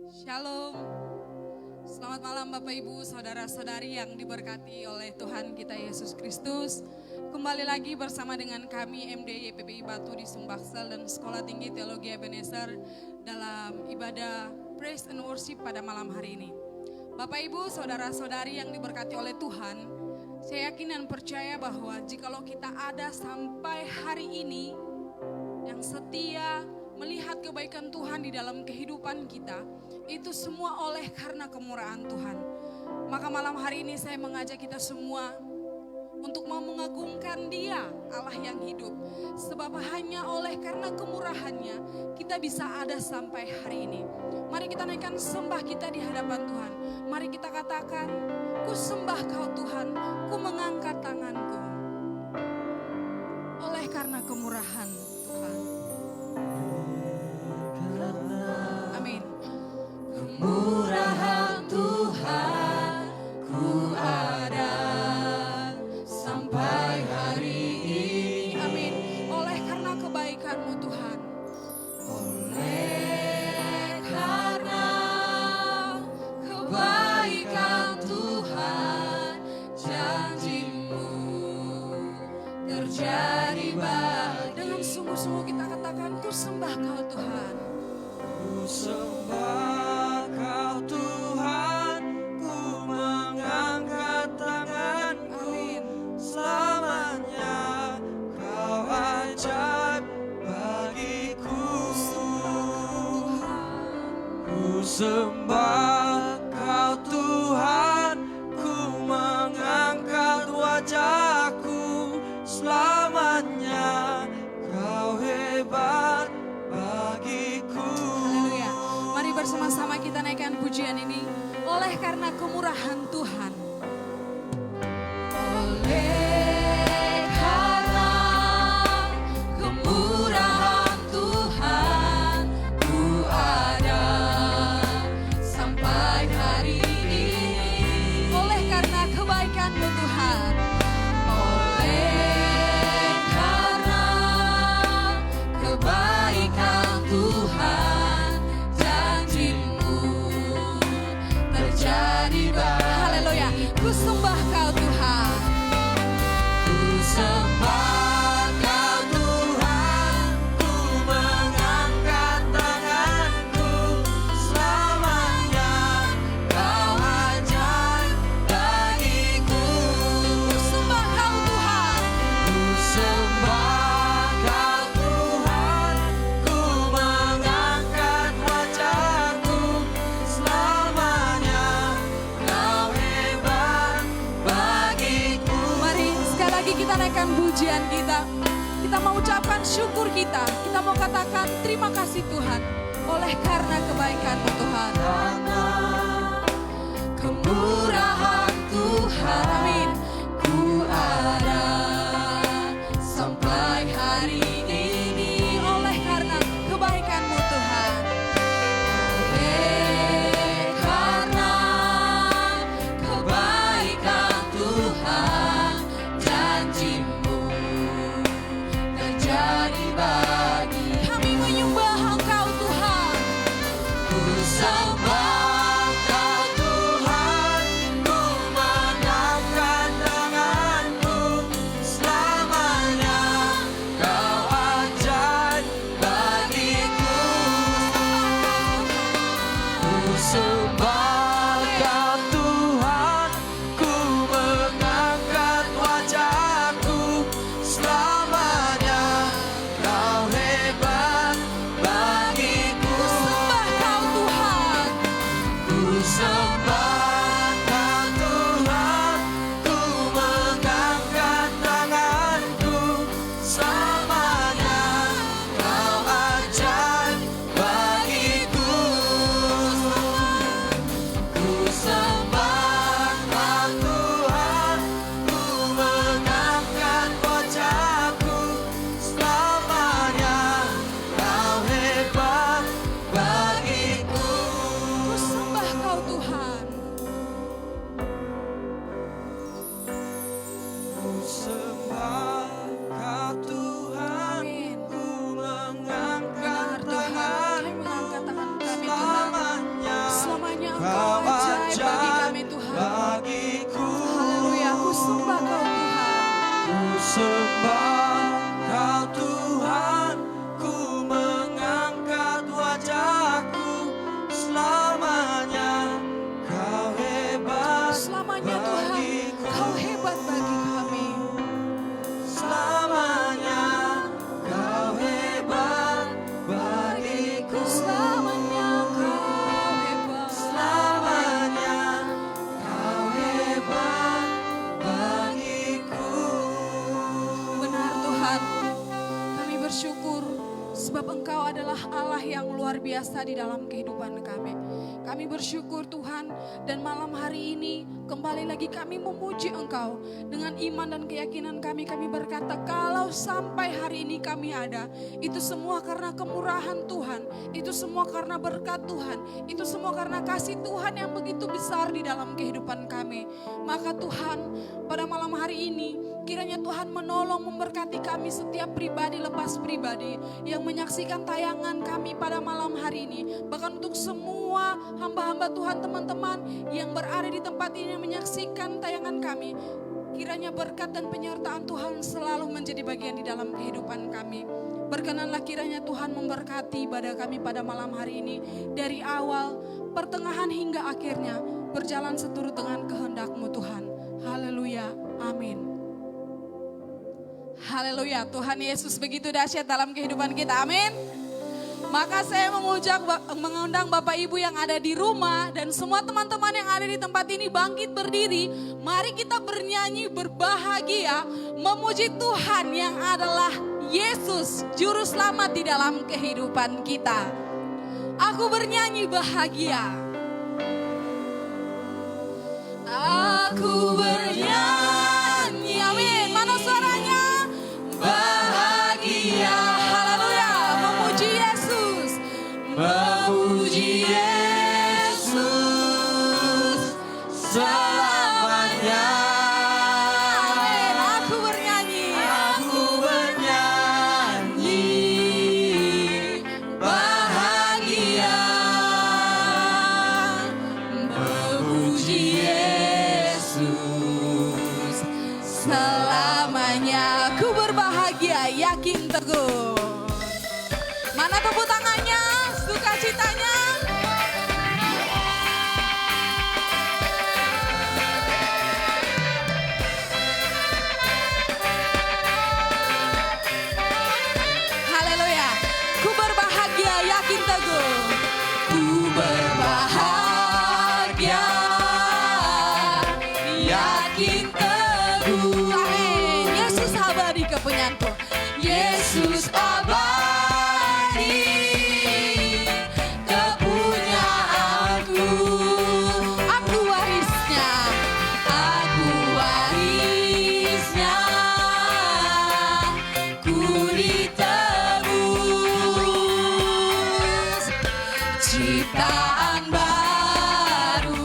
Shalom. Selamat malam Bapak Ibu, saudara-saudari yang diberkati oleh Tuhan kita Yesus Kristus. Kembali lagi bersama dengan kami MDI PPI Batu di Sumbaksel dan Sekolah Tinggi Teologi Ebenezer dalam ibadah Praise and Worship pada malam hari ini. Bapak Ibu, saudara-saudari yang diberkati oleh Tuhan, saya yakin dan percaya bahwa jikalau kita ada sampai hari ini yang setia melihat kebaikan Tuhan di dalam kehidupan kita, itu semua oleh karena kemurahan Tuhan. Maka malam hari ini saya mengajak kita semua untuk mau mengagungkan Dia, Allah yang hidup. Sebab hanya oleh karena kemurahannya kita bisa ada sampai hari ini. Mari kita naikkan sembah kita di hadapan Tuhan. Mari kita katakan, ku sembah Kau Tuhan, ku mengangkat tanganku. Oleh karena kemurahan Tuhan. Amin. Kemurahan Tuhan, ku ada sampai hari ini. Amin. Oleh karena kebaikan-Mu Tuhan. Oleh karena kebaikan Tuhan, janji-Mu terjadi baik. Dengan sungguh-sungguh kita katakan, ku sembah Kau Tuhan. Ku sembah Kau Tuhan, ku mengangkat tanganku. Amin. Selamanya Kau ajaib bagiku. Ku sembah Kau Tuhan, ku mengangkat wajahku. Selamanya Kau hebat bagiku. Haleluya. Mari bersama-sama kita naikkan pujian ini. Oleh karena kemurahan Tuhan. Oleh karena kemurahan Tuhan, ku ada sampai hari ini. Oleh karena kebaikan-Mu Tuhan. Oleh karena kebaikan Tuhan, janji-Mu terjadi baik. Haleluya. Ku sembah Kau Tuhan. Ku sembah Kau Tuhan, ku mengangkat tanganku. Selamanya Kau ajaib bagiku. Ku sembah Kau Tuhan. Ku sembah Kau Tuhan, ku mengangkat wajahku. Selamanya Kau hebat bagiku. Mari sekali lagi kita naikkan pujian kita. Kita mau ucapkan syukur kita. Kita mau katakan terima kasih Tuhan. Oleh karena kebaikan-Mu Tuhan. Karena Kemurahan Tuhan. Amin. Ku ada sampai hari ini. Oleh karena kebaikan-Mu Tuhan. Oleh karena kebaikan Tuhan, janji-Mu terjadi bagi kami. Menyembah Engkau Tuhan. ku sembah Kau Tuhan, Engkau adalah Allah yang luar biasa di dalam kehidupan kami. Kami bersyukur Tuhan, dan malam hari ini kembali lagi kami memuji Engkau. Dengan iman dan keyakinan kami berkata, kalau sampai hari ini kami ada, itu semua karena kemurahan Tuhan, itu semua karena berkat Tuhan, itu semua karena kasih Tuhan yang begitu besar di dalam kehidupan kami. Maka Tuhan, pada malam hari ini kiranya Tuhan menolong memberkati kami setiap pribadi lepas pribadi yang menyaksikan tayangan kami pada malam hari ini. Bahkan untuk semua hamba-hamba Tuhan, teman-teman yang berada di tempat ini yang menyaksikan tayangan kami, kiranya berkat dan penyertaan Tuhan selalu menjadi bagian di dalam kehidupan kami. Berkenanlah kiranya Tuhan memberkati ibadah kami pada malam hari ini, dari awal, pertengahan hingga akhirnya berjalan seturut dengan kehendak-Mu Tuhan. Haleluya, amin. Haleluya, Tuhan Yesus begitu dahsyat dalam kehidupan kita, amin. Maka saya mengundang Bapak Ibu yang ada di rumah dan semua teman-teman yang ada di tempat ini bangkit berdiri. Mari kita bernyanyi berbahagia memuji Tuhan yang adalah Yesus, Juru Selamat di dalam kehidupan kita. Aku bernyanyi bahagia. Aku bernyanyi, amin. Mana suaranya? Bahagia. Haleluya, memuji Yesus. Memuji Yesus selamanya. Amin. Aku bernyanyi. Aku bernyanyi bahagia. Memuji Yesus Selamanya aku berbahagia, yakin teguh. Mana tepuk tangannya, sukacitanya? Haleluya. Ku berbahagia, yakin teguh. Ku berbahagia, yakin teguh. Amin. Yesus abadi kepunyaanku. Yesus abadi kepunyaanku. Aku warisnya, aku warisnya. Ku ditebus ciptaan baru.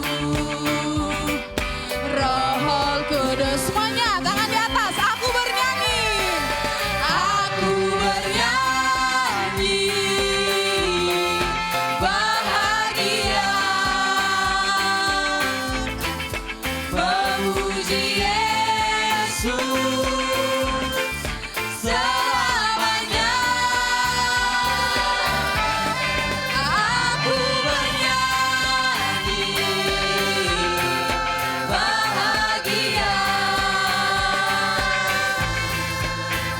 Roh Kudus, semuanya tangan di atas. Aku bernyanyi, aku bernyanyi bahagia. memuji Yesus selamanya. Aku Bernyanyi bahagia.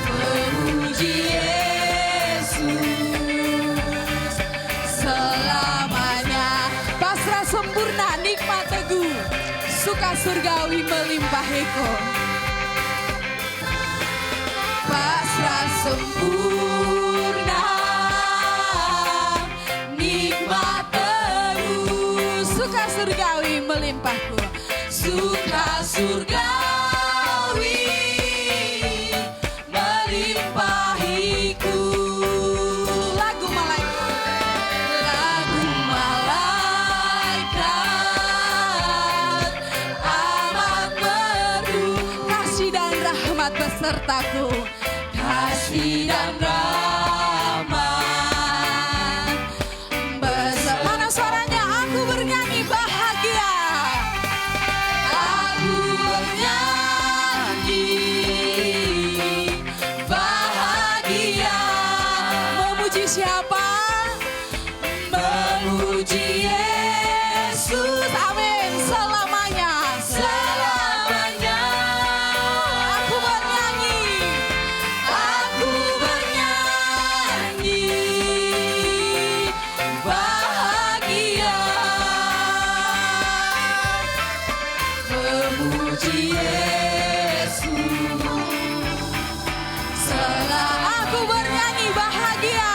memuji Yesus selamanya. Pasrah sempurna, nikmat teguh, suka surgawi melimpahiku. Pasrah sempurna, nikmat teguh, suka surgawi melimpahku. Suka surgawi melimpahiku. Lagu malaikat amat merdu, kasih dan rahmat besertaku. Kasih dan rahmat Mana suaranya? Aku bernyanyi bahagia. aku bernyanyi bahagia. Memuji siapa? Memuji Yesus Amin. Selamanya. selamanya. Aku bernyanyi. Aku bernyanyi bahagia. Memuji Yesus Aku bernyanyi bahagia.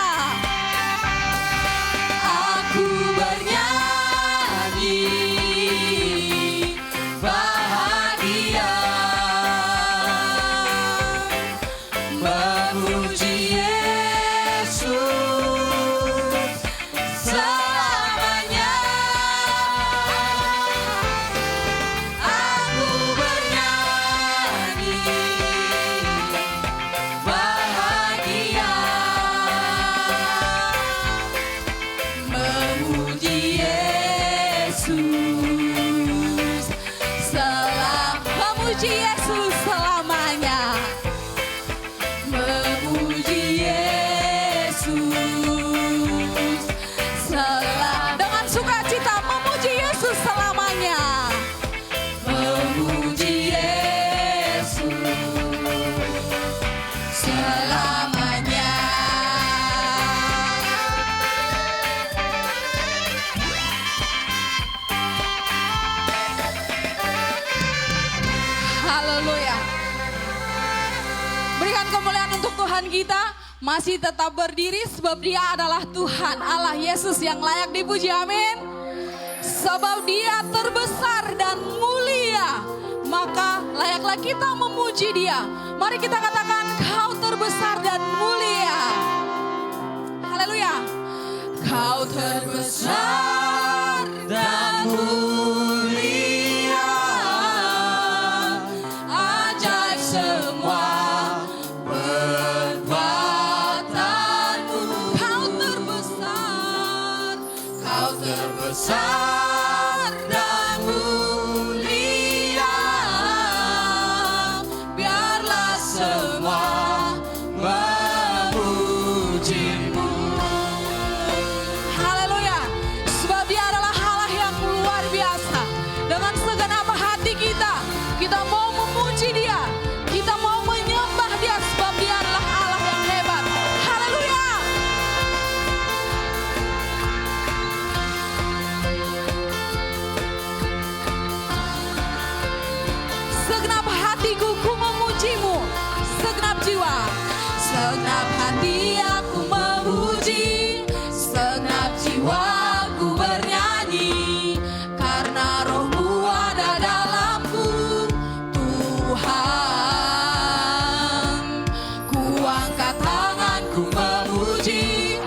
memuji Yesus selamanya. Memuji Yesus dengan sukacita, memuji Yesus selamanya. Memuji Yesus selamanya. Haleluya. Berikan kemuliaan untuk Tuhan kita. Masih tetap berdiri sebab Dia adalah Tuhan Allah Yesus yang layak dipuji, amin. Sebab Dia terbesar dan mulia, maka layaklah kita memuji Dia. Mari kita katakan, Kau terbesar dan mulia. Haleluya. Kau terbesar dan mulia, ajaib semua perbuatanmu. Kau terbesar, Kau terbesar dan mulia, biarlah semua memujimu. Haleluya. Sebab Dia adalah Allah yang luar biasa. Dengan segenap hati kita mau memuji Dia, kita mau menyembah Dia, sebab Dia adalah Allah yang hebat. Haleluya. Segenap hatiku ku memuji-Mu, segenap jiwa, segenap hati aku memuji, segenap jiwa ku bernyanyi, karena Roh-Mu ada dalamku, Tuhan. Ku angkat tanganku memuji,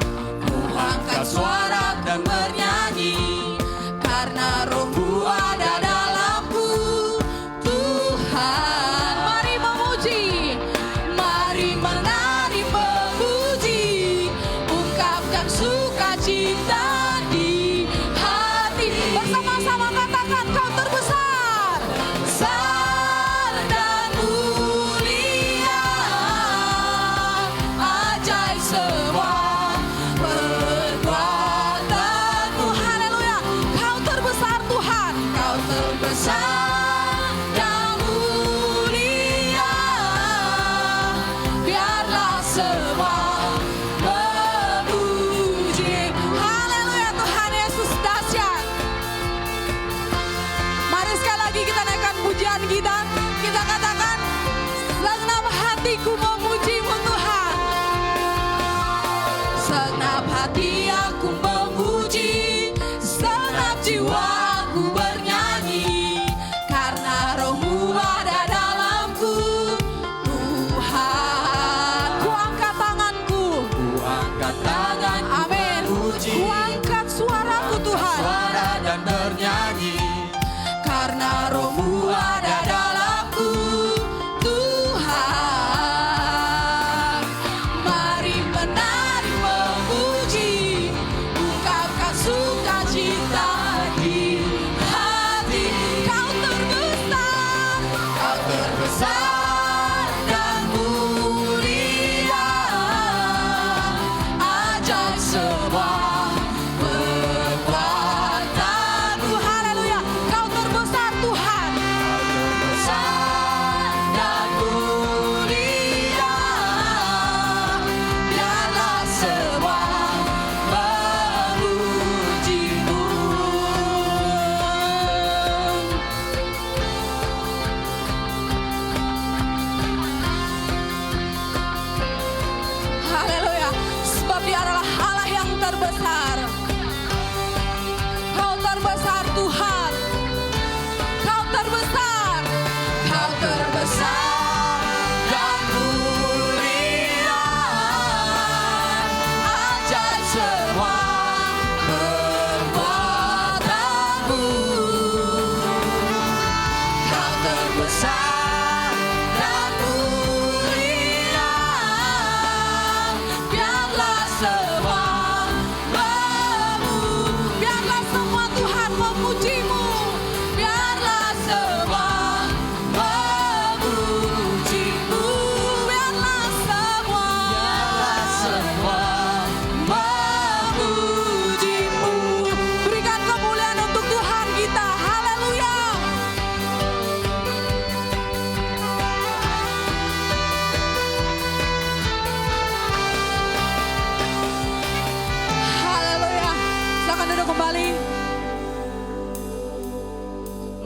ku angkat suara dan bernyanyi, karena Roh-Mu ada dalamku, Tuhan. Mari memuji, mari menari memuji, ungkapkan sukacita di hati. Bersama-sama katakan, Kau terbesar, besar dan mulia, ajaib semua perbuatanmu. Haleluya. Kau terbesar Tuhan, Kau terbesar dan mulia, biarlah semua memuji. Haleluya. Tuhan Yesus dahsyat. Mari sekali lagi kita naikkan pujian kita. Kita katakan, segenap hatiku memuji-Mu Tuhan. Segenap hati aku memuji, segenap jiwa aku bernyanyi, karena Roh-Mu ada dalamku, Tuhan. Ku angkat tanganku, amin. Ku angkat suaraku Tuhan, Suara dan bernyanyi, karena Roh-Mu ada dalamku, Tuhan. Mari menari memuji, ungkapkan sukacita di hati. Kau terbesar, Kau terbesar dan mulia, ajaib semua perbuatanmu. Haleluya. Kau terbesar Tuhan, besar dan mulia, biarlah semua memuji-Mu.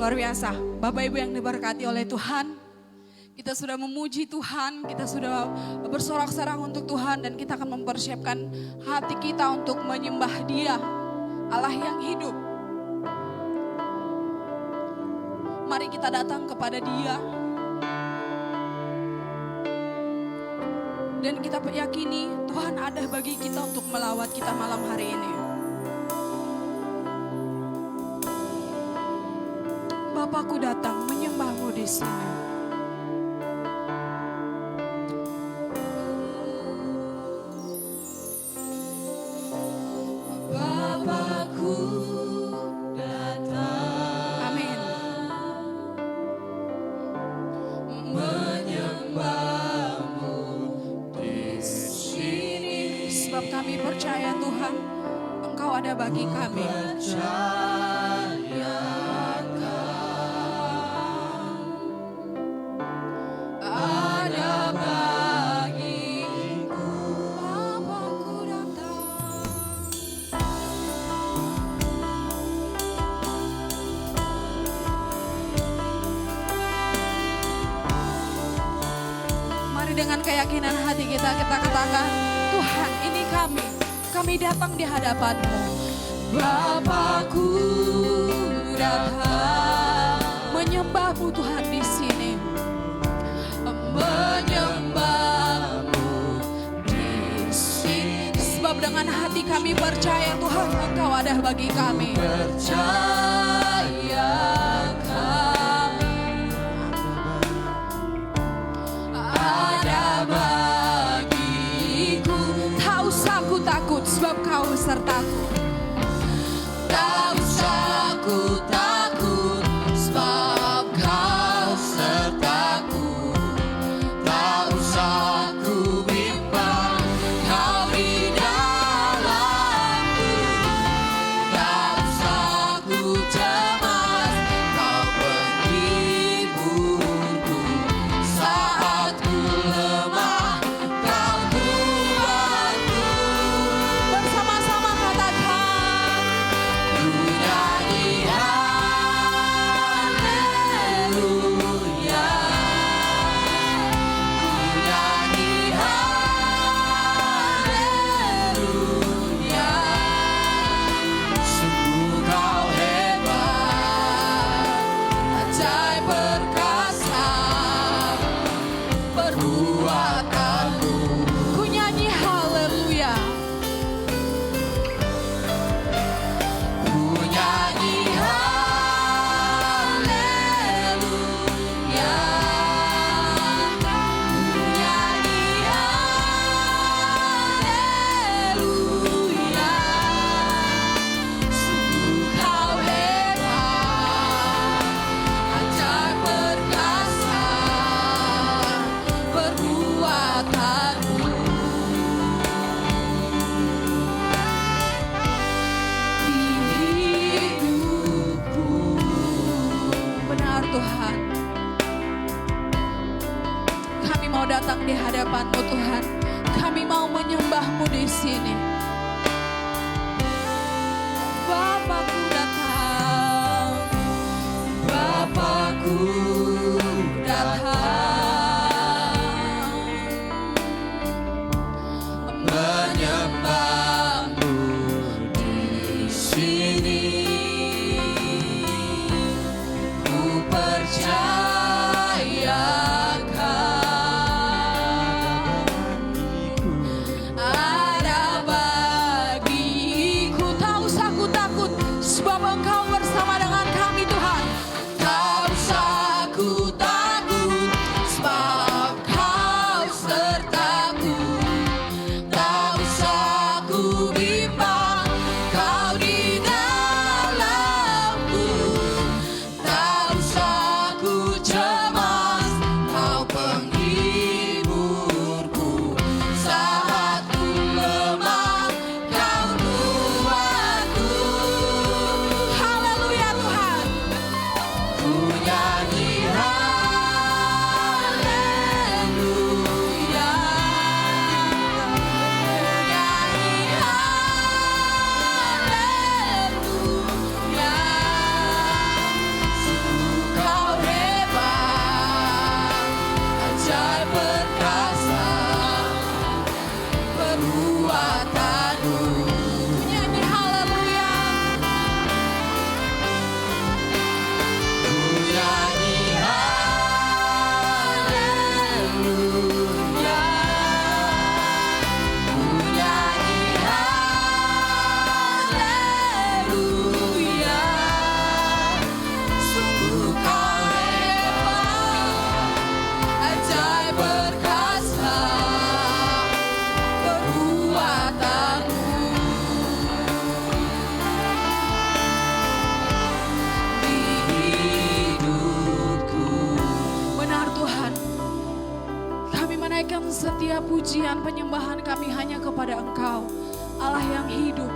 Luar biasa, Bapak Ibu yang diberkati oleh Tuhan. Kita sudah memuji Tuhan, kita sudah bersorak-sorak untuk Tuhan, dan kita akan mempersiapkan hati kita untuk menyembah Dia, Allah yang hidup. Mari kita datang kepada Dia, dan kita yakini Tuhan ada bagi kita untuk melawat kita malam hari ini. Bapakku datang menyembahmu di sini. Bapakku datang. Amin. Menyembahmu di sini. Sebab kami percaya Tuhan, Engkau ada bagi kami. Dengan keyakinan hati kita katakan, Tuhan, ini kami datang di hadapan-Mu. Bapakku datang menyembah-Mu Tuhan di sini. Menyembah-Mu di sini. Sebab dengan hati kami percaya Tuhan, Engkau ada bagi kami. Percaya sebab Kau sertaku. Tak usah ku takut, sebab Kau sertaku. Tak usah ku bimbang, Kau di dalamku. Tak usah ku cemas, Kau penghiburku. Saat ku lemah, Kau kuatku. Bersama-sama katakan, ku nyanyi haleluya. Ku nyanyi haleluya. Sungguh Kau hebat, ajaib perkasa perbuatanmu. Ku nyanyi haleluya. Ku nyanyi haleluya. Ku nyanyi haleluya. Sungguh Kau hebat, ajaib perkasa perbuatanmu. Di hidupku. Benar Tuhan, kami mau datang di hadapan-Mu Tuhan. Kami mau menyembah-Mu di sini. Bapakku datang, Bapakku datang, menyembah-Mu di sini. Ku percayakan ada bagiku. Tak usah ku takut, sebab Engkau bersama dengan kami Tuhan. Tak usah setiap pujian penyembahan kami hanya kepada Engkau, Allah yang hidup.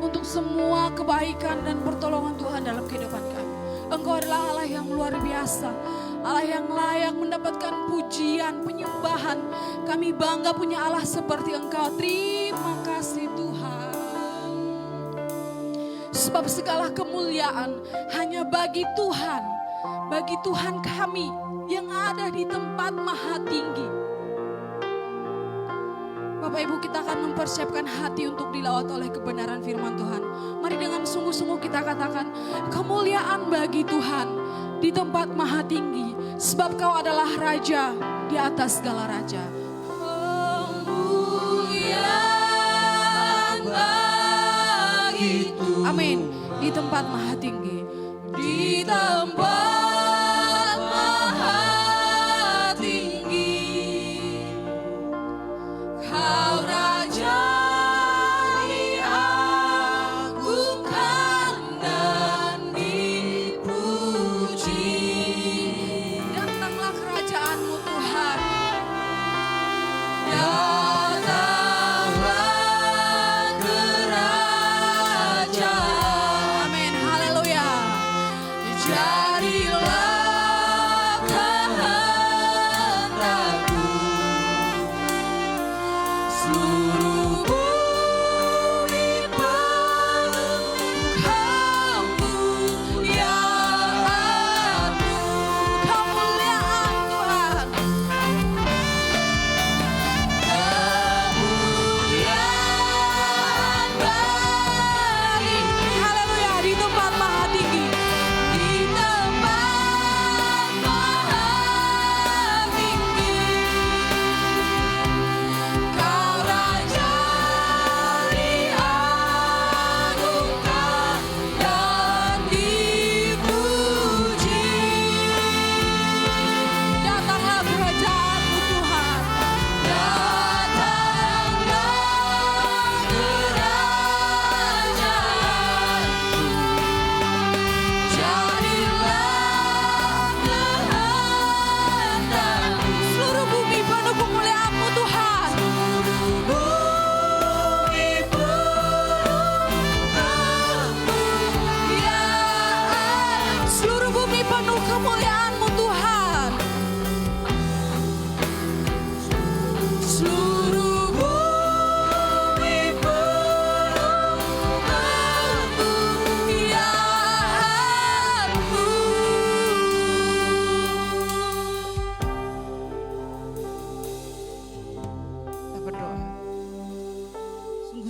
Untuk semua kebaikan dan pertolongan Tuhan dalam kehidupan kami. Engkau adalah Allah yang luar biasa, Allah yang layak mendapatkan pujian, penyembahan. Kami bangga punya Allah seperti Engkau. Terima kasih Tuhan. Sebab segala kemuliaan hanya bagi Tuhan kami yang ada di tempat maha tinggi. Bapak Ibu, kita akan mempersiapkan hati untuk dilawat oleh kebenaran firman Tuhan. Mari dengan sungguh-sungguh kita katakan, kemuliaan bagi Tuhan di tempat maha tinggi. Sebab Kau adalah Raja di atas segala raja. Kemuliaan bagi Tuhan. Amin. Di tempat maha tinggi. Di tempat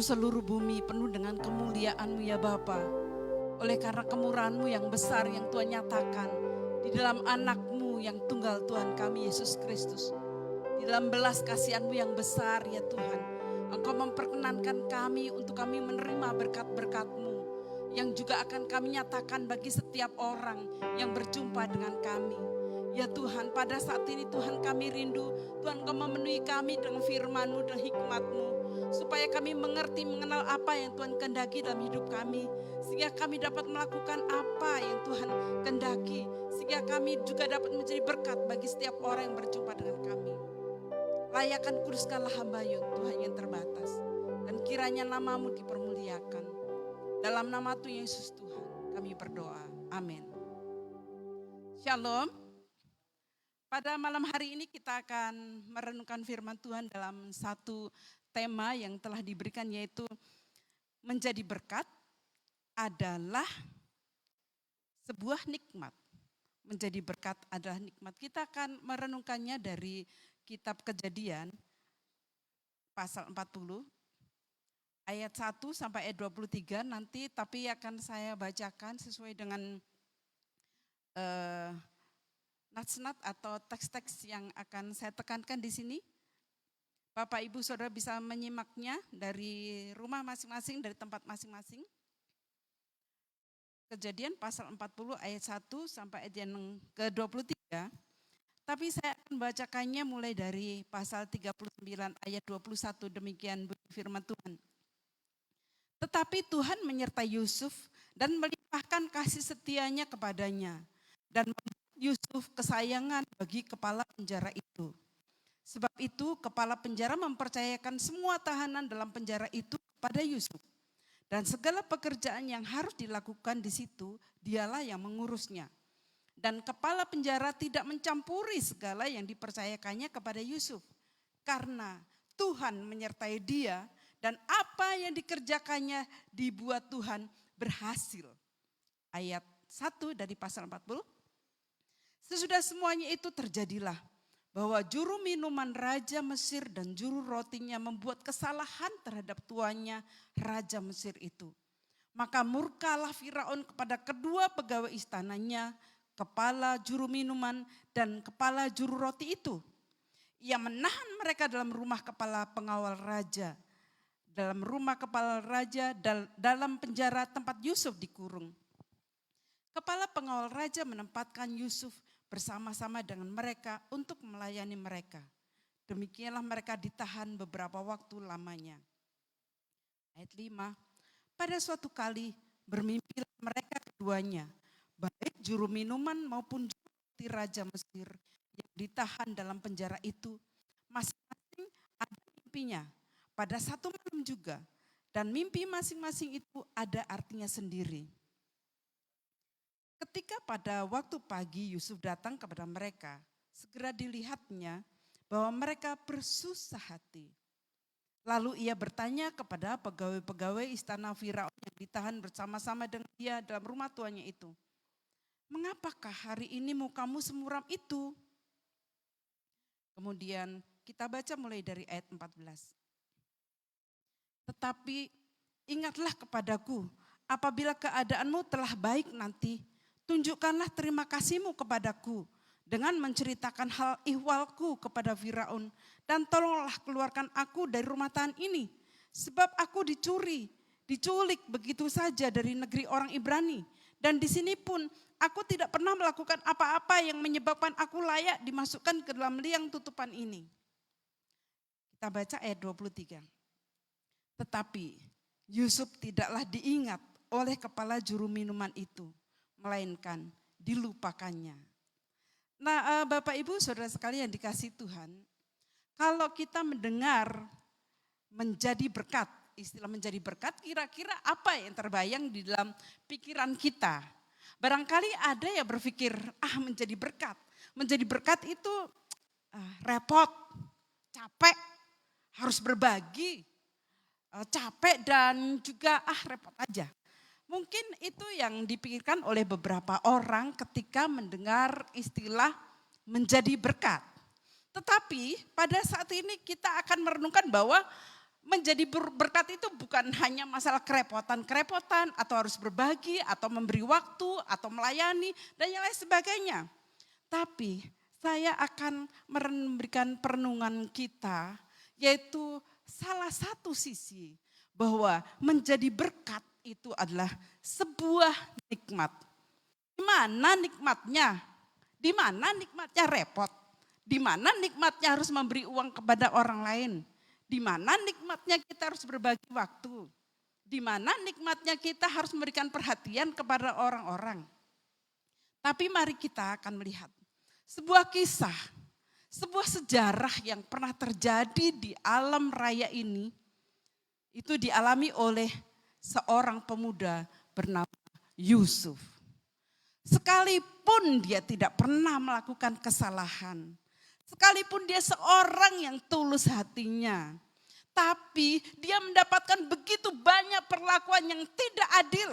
seluruh bumi penuh dengan kemuliaan-Mu ya Bapa. Oleh karena kemurahan-Mu yang besar yang Tuhan nyatakan di dalam anak-Mu yang tunggal Tuhan kami Yesus Kristus. Di dalam belas kasihan-Mu yang besar ya Tuhan. Engkau memperkenankan kami untuk kami menerima berkat-berkat-Mu yang juga akan kami nyatakan bagi setiap orang yang berjumpa dengan kami. Ya Tuhan, pada saat ini Tuhan kami rindu, Tuhan Engkau memenuhi kami dengan firman-Mu dan hikmat-Mu. Supaya kami mengerti, mengenal apa yang Tuhan kehendaki dalam hidup kami. Sehingga kami dapat melakukan apa yang Tuhan kehendaki. Sehingga kami juga dapat menjadi berkat bagi setiap orang yang berjumpa dengan kami. Layakan kuduskanlah hamba-Mu Tuhan yang terbatas. Dan kiranya nama-Mu dipermuliakan. Dalam nama Tuhan Yesus Tuhan kami berdoa. Amin. Shalom. Pada malam hari ini kita akan merenungkan firman Tuhan dalam satu tema yang telah diberikan, yaitu menjadi berkat adalah sebuah nikmat. Menjadi berkat adalah nikmat. Kita akan merenungkannya dari kitab Kejadian pasal 40 ayat 1 sampai ayat 23 nanti, tapi akan saya bacakan sesuai dengan nats-nats atau teks-teks yang akan saya tekankan di sini. Bapak Ibu Saudara bisa menyimaknya dari rumah masing-masing, dari tempat masing-masing. Kejadian pasal 40 ayat 1 sampai ayat yang ke-23. Tapi saya akan bacakannya mulai dari pasal 39 ayat 21, demikian firman Tuhan. Tetapi Tuhan menyertai Yusuf dan melimpahkan kasih setianya kepadanya dan Yusuf kesayangan bagi kepala penjara itu. Sebab itu kepala penjara mempercayakan semua tahanan dalam penjara itu kepada Yusuf. Dan segala pekerjaan yang harus dilakukan di situ, dialah yang mengurusnya. Dan kepala penjara tidak mencampuri segala yang dipercayakannya kepada Yusuf. Karena Tuhan menyertai dia dan apa yang dikerjakannya dibuat Tuhan berhasil. Ayat 1 dari pasal 40. Sesudah semuanya itu terjadilah bahwa juru minuman Raja Mesir dan juru rotinya membuat kesalahan terhadap tuannya Raja Mesir itu. Maka murkalah Firaun kepada kedua pegawai istananya, kepala juru minuman dan kepala juru roti itu. Ia menahan mereka dalam rumah kepala pengawal raja, dalam penjara tempat Yusuf dikurung. Kepala pengawal raja menempatkan Yusuf bersama-sama dengan mereka untuk melayani mereka. Demikianlah mereka ditahan beberapa waktu lamanya. Ayat 5, pada suatu kali bermimpilah mereka keduanya, baik juru minuman maupun juru roti Raja Mesir yang ditahan dalam penjara itu, masing-masing ada mimpinya pada satu malam juga. Dan mimpi masing-masing itu ada artinya sendiri. Ketika pada waktu pagi Yusuf datang kepada mereka, segera dilihatnya bahwa mereka bersusah hati. Lalu ia bertanya kepada pegawai-pegawai istana Firaun yang ditahan bersama-sama dengan dia dalam rumah tuannya itu. Mengapakah hari ini mukamu semuram itu? Kemudian kita baca mulai dari ayat 14. Tetapi ingatlah kepadaku apabila keadaanmu telah baik nanti, tunjukkanlah terima kasihmu kepadaku dengan menceritakan hal ihwalku kepada Firaun dan tolonglah keluarkan aku dari rumah tahan ini. Sebab aku diculik begitu saja dari negeri orang Ibrani. Dan di sini pun aku tidak pernah melakukan apa-apa yang menyebabkan aku layak dimasukkan ke dalam liang tutupan ini. Kita baca ayat 23. Tetapi Yusuf tidaklah diingat oleh kepala juru minuman itu, melainkan dilupakannya. Nah, Bapak Ibu Saudara sekalian dikasih Tuhan, kalau kita mendengar menjadi berkat, istilah menjadi berkat, kira-kira apa yang terbayang di dalam pikiran kita? Barangkali ada yang berpikir, menjadi berkat. Menjadi berkat itu repot, capek, harus berbagi, capek dan juga repot aja. Mungkin itu yang dipikirkan oleh beberapa orang ketika mendengar istilah menjadi berkat. Tetapi pada saat ini kita akan merenungkan bahwa menjadi berkat itu bukan hanya masalah kerepotan atau harus berbagi atau memberi waktu atau melayani dan yang lain sebagainya. Tapi saya akan memberikan perenungan kita yaitu salah satu sisi bahwa menjadi berkat itu adalah sebuah nikmat. Di mana nikmatnya? Di mana nikmatnya repot? Di mana nikmatnya harus memberi uang kepada orang lain? Di mana nikmatnya kita harus berbagi waktu? Di mana nikmatnya kita harus memberikan perhatian kepada orang-orang? Tapi mari kita akan melihat sebuah kisah, sebuah sejarah yang pernah terjadi di alam raya ini. Itu dialami oleh seorang pemuda bernama Yusuf. Sekalipun dia tidak pernah melakukan kesalahan, sekalipun dia seorang yang tulus hatinya, tapi dia mendapatkan begitu banyak perlakuan yang tidak adil.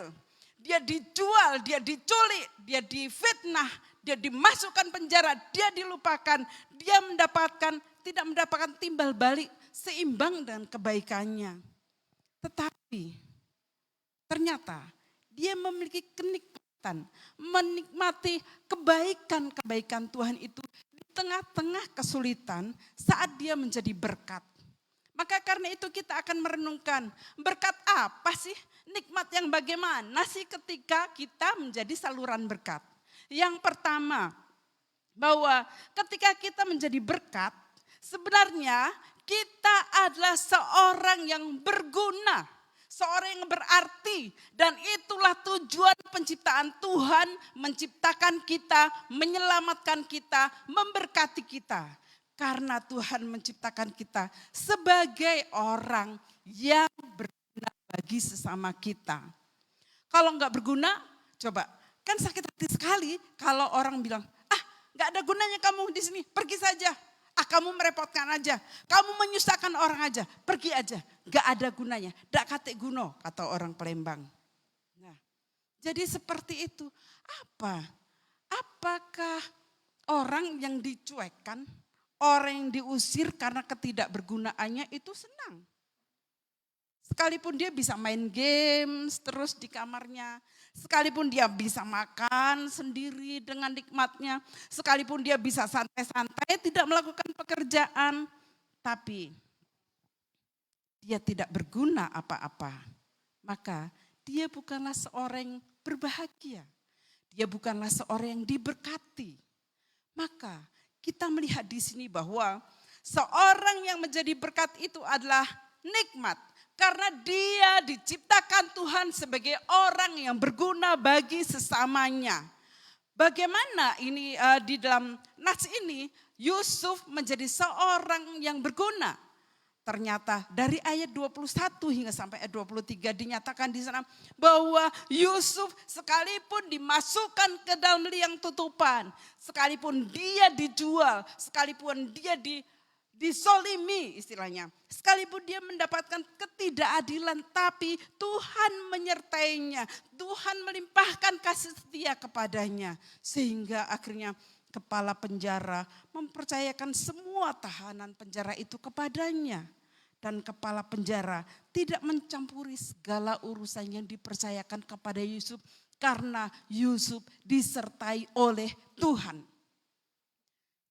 Dia dijual, dia diculik, dia difitnah, dia dimasukkan penjara, dia dilupakan, dia tidak mendapatkan timbal balik seimbang dengan kebaikannya. Tetapi ternyata dia memiliki kenikmatan, menikmati kebaikan-kebaikan Tuhan itu di tengah-tengah kesulitan saat dia menjadi berkat. Maka karena itu kita akan merenungkan berkat apa sih? Nikmat yang bagaimana sih ketika kita menjadi saluran berkat? Yang pertama, bahwa ketika kita menjadi berkat, sebenarnya kita adalah seorang yang berguna. Seorang yang berarti dan itulah tujuan penciptaan Tuhan menciptakan kita, menyelamatkan kita, memberkati kita. Karena Tuhan menciptakan kita sebagai orang yang berguna bagi sesama kita. Kalau enggak berguna, coba, kan sakit hati sekali kalau orang bilang, enggak ada gunanya kamu di sini, pergi saja. Kamu merepotkan aja, kamu menyusahkan orang aja, pergi aja. Enggak ada gunanya, dak kate guno, kata orang Palembang. Nah, jadi seperti itu. Apakah orang yang dicuekkan, orang yang diusir karena ketidakbergunaannya itu senang? Sekalipun dia bisa main games terus di kamarnya, sekalipun dia bisa makan sendiri dengan nikmatnya, sekalipun dia bisa santai-santai tidak melakukan pekerjaan, tapi dia tidak berguna apa-apa, maka dia bukanlah seorang yang berbahagia, dia bukanlah seorang yang diberkati. Maka kita melihat di sini bahwa seorang yang menjadi berkat itu adalah nikmat. Karena dia diciptakan Tuhan sebagai orang yang berguna bagi sesamanya. Bagaimana ini di dalam nas ini Yusuf menjadi seorang yang berguna. Ternyata dari ayat 21 hingga sampai ayat 23 dinyatakan di sana bahwa Yusuf sekalipun dimasukkan ke dalam liang tutupan, sekalipun dia dijual, sekalipun dia disolimi istilahnya. Sekalipun dia mendapatkan ketidakadilan, tapi Tuhan menyertainya. Tuhan melimpahkan kasih setia kepadanya. Sehingga akhirnya kepala penjara mempercayakan semua tahanan penjara itu kepadanya. Dan kepala penjara tidak mencampuri segala urusan yang dipercayakan kepada Yusuf. Karena Yusuf disertai oleh Tuhan.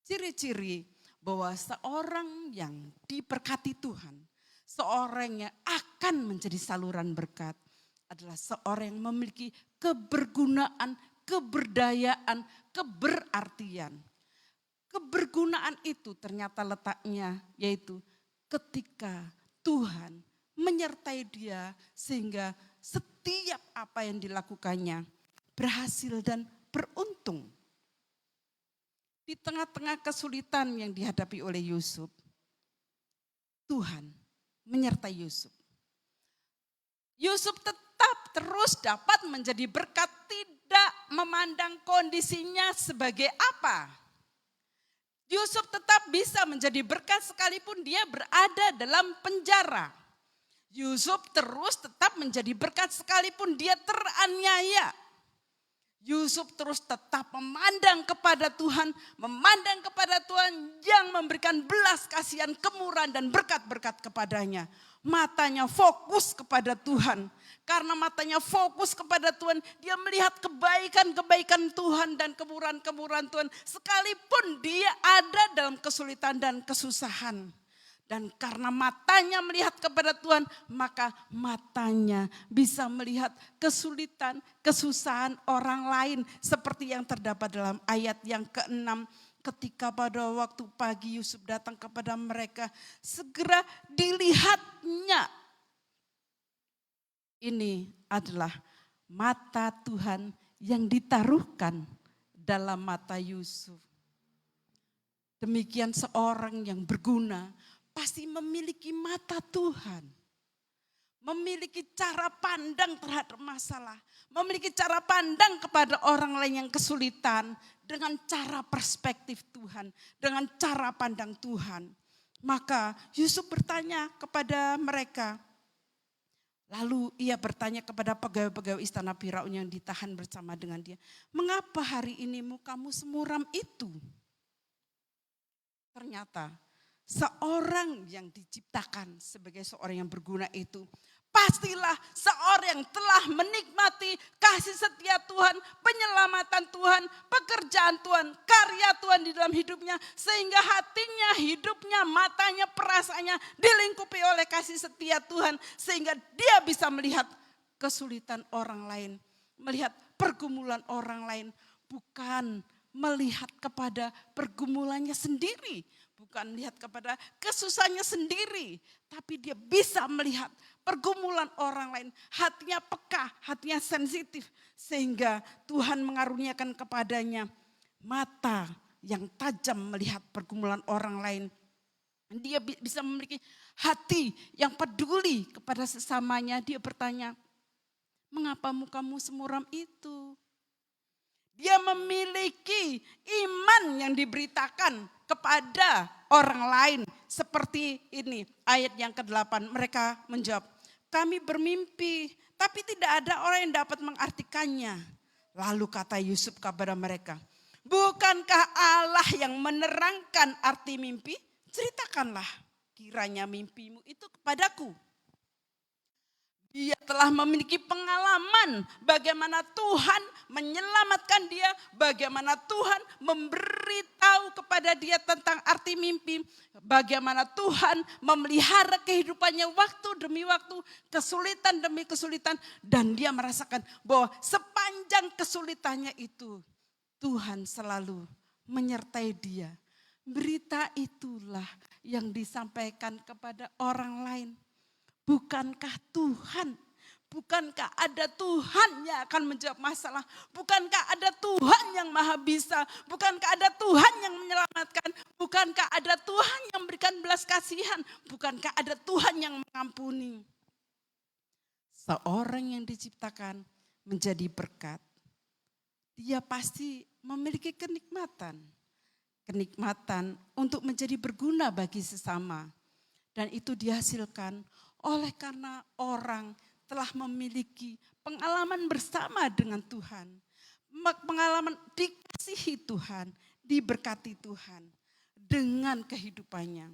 Ciri-ciri bahwa seorang yang diberkati Tuhan, seorang yang akan menjadi saluran berkat adalah seorang yang memiliki kebergunaan, keberdayaan, keberartian. Kebergunaan itu ternyata letaknya yaitu ketika Tuhan menyertai dia sehingga setiap apa yang dilakukannya berhasil dan beruntung. Di tengah-tengah kesulitan yang dihadapi oleh Yusuf, Tuhan menyertai Yusuf. Yusuf tetap terus dapat menjadi berkat, tidak memandang kondisinya sebagai apa. Yusuf tetap bisa menjadi berkat sekalipun dia berada dalam penjara. Yusuf terus tetap menjadi berkat sekalipun dia teraniaya. Yusuf terus tetap memandang kepada Tuhan, memandang kepada Tuhan yang memberikan belas kasihan, kemurahan dan berkat-berkat kepadanya. Matanya fokus kepada Tuhan. Karena matanya fokus kepada Tuhan, dia melihat kebaikan-kebaikan Tuhan dan kemurahan-kemurahan Tuhan. Sekalipun dia ada dalam kesulitan dan kesusahan. Dan karena matanya melihat kepada Tuhan, maka matanya bisa melihat kesulitan, kesusahan orang lain. Seperti yang terdapat dalam ayat yang ke-6. Ketika pada waktu pagi Yusuf datang kepada mereka, segera dilihatnya. Ini adalah mata Tuhan yang ditaruhkan dalam mata Yusuf. Demikian seorang yang berguna pasti memiliki mata Tuhan. Memiliki cara pandang terhadap masalah. Memiliki cara pandang kepada orang lain yang kesulitan. Dengan cara perspektif Tuhan. Dengan cara pandang Tuhan. Maka Yusuf bertanya kepada mereka. Lalu ia bertanya kepada pegawai-pegawai istana Firaun yang ditahan bersama dengan dia. Mengapa hari ini mukamu semuram itu? Ternyata seorang yang diciptakan sebagai seorang yang berguna itu pastilah seorang yang telah menikmati kasih setia Tuhan, penyelamatan Tuhan, pekerjaan Tuhan, karya Tuhan di dalam hidupnya. Sehingga hatinya, hidupnya, matanya, perasaannya dilingkupi oleh kasih setia Tuhan. Sehingga dia bisa melihat kesulitan orang lain, melihat pergumulan orang lain. Bukan melihat kepada pergumulannya sendiri. Bukan melihat kepada kesusahannya sendiri. Tapi dia bisa melihat pergumulan orang lain. Hatinya peka, hatinya sensitif. Sehingga Tuhan mengaruniakan kepadanya mata yang tajam melihat pergumulan orang lain. Dia bisa memiliki hati yang peduli kepada sesamanya. Dia bertanya, mengapa mukamu semuram itu? Dia memiliki iman yang diberitakan kepada orang lain. Seperti ini, ayat yang ke-8. Mereka menjawab, kami bermimpi, tapi tidak ada orang yang dapat mengartikannya. Lalu kata Yusuf kepada mereka, bukankah Allah yang menerangkan arti mimpi? Ceritakanlah kiranya mimpimu itu kepadaku. Dia telah memiliki pengalaman bagaimana Tuhan menyelamatkan dia, bagaimana Tuhan memberitahu kepada dia tentang arti mimpi, bagaimana Tuhan memelihara kehidupannya waktu demi waktu, kesulitan demi kesulitan, dan dia merasakan bahwa sepanjang kesulitannya itu Tuhan selalu menyertai dia. Berita itulah yang disampaikan kepada orang lain. Bukankah Tuhan, bukankah ada Tuhan yang akan menjawab masalah? Bukankah ada Tuhan yang maha bisa? Bukankah ada Tuhan yang menyelamatkan? Bukankah ada Tuhan yang memberikan belas kasihan? Bukankah ada Tuhan yang mengampuni? Seorang yang diciptakan menjadi berkat, dia pasti memiliki kenikmatan. Kenikmatan untuk menjadi berguna bagi sesama. Dan itu dihasilkan oleh karena orang telah memiliki pengalaman bersama dengan Tuhan. Pengalaman dikasihi Tuhan, diberkati Tuhan dengan kehidupannya.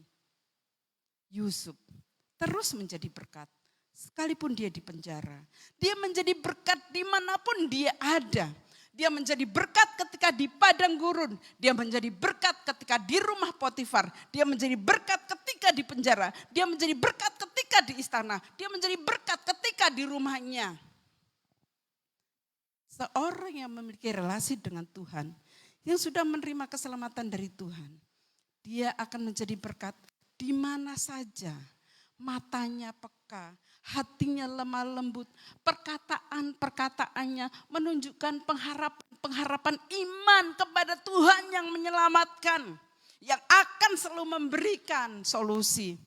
Yusuf terus menjadi berkat sekalipun dia di penjara. Dia menjadi berkat dimanapun dia ada. Dia menjadi berkat ketika di padang gurun. Dia menjadi berkat ketika di rumah Potifar. Dia menjadi berkat ketika di penjara. Dia menjadi berkat ketika di istana. Dia menjadi berkat ketika di rumahnya. Seorang yang memiliki relasi dengan Tuhan, yang sudah menerima keselamatan dari Tuhan, dia akan menjadi berkat di mana saja. Matanya peka, hatinya lemah lembut, perkataan-perkataannya menunjukkan pengharapan iman kepada Tuhan yang menyelamatkan, yang akan selalu memberikan solusi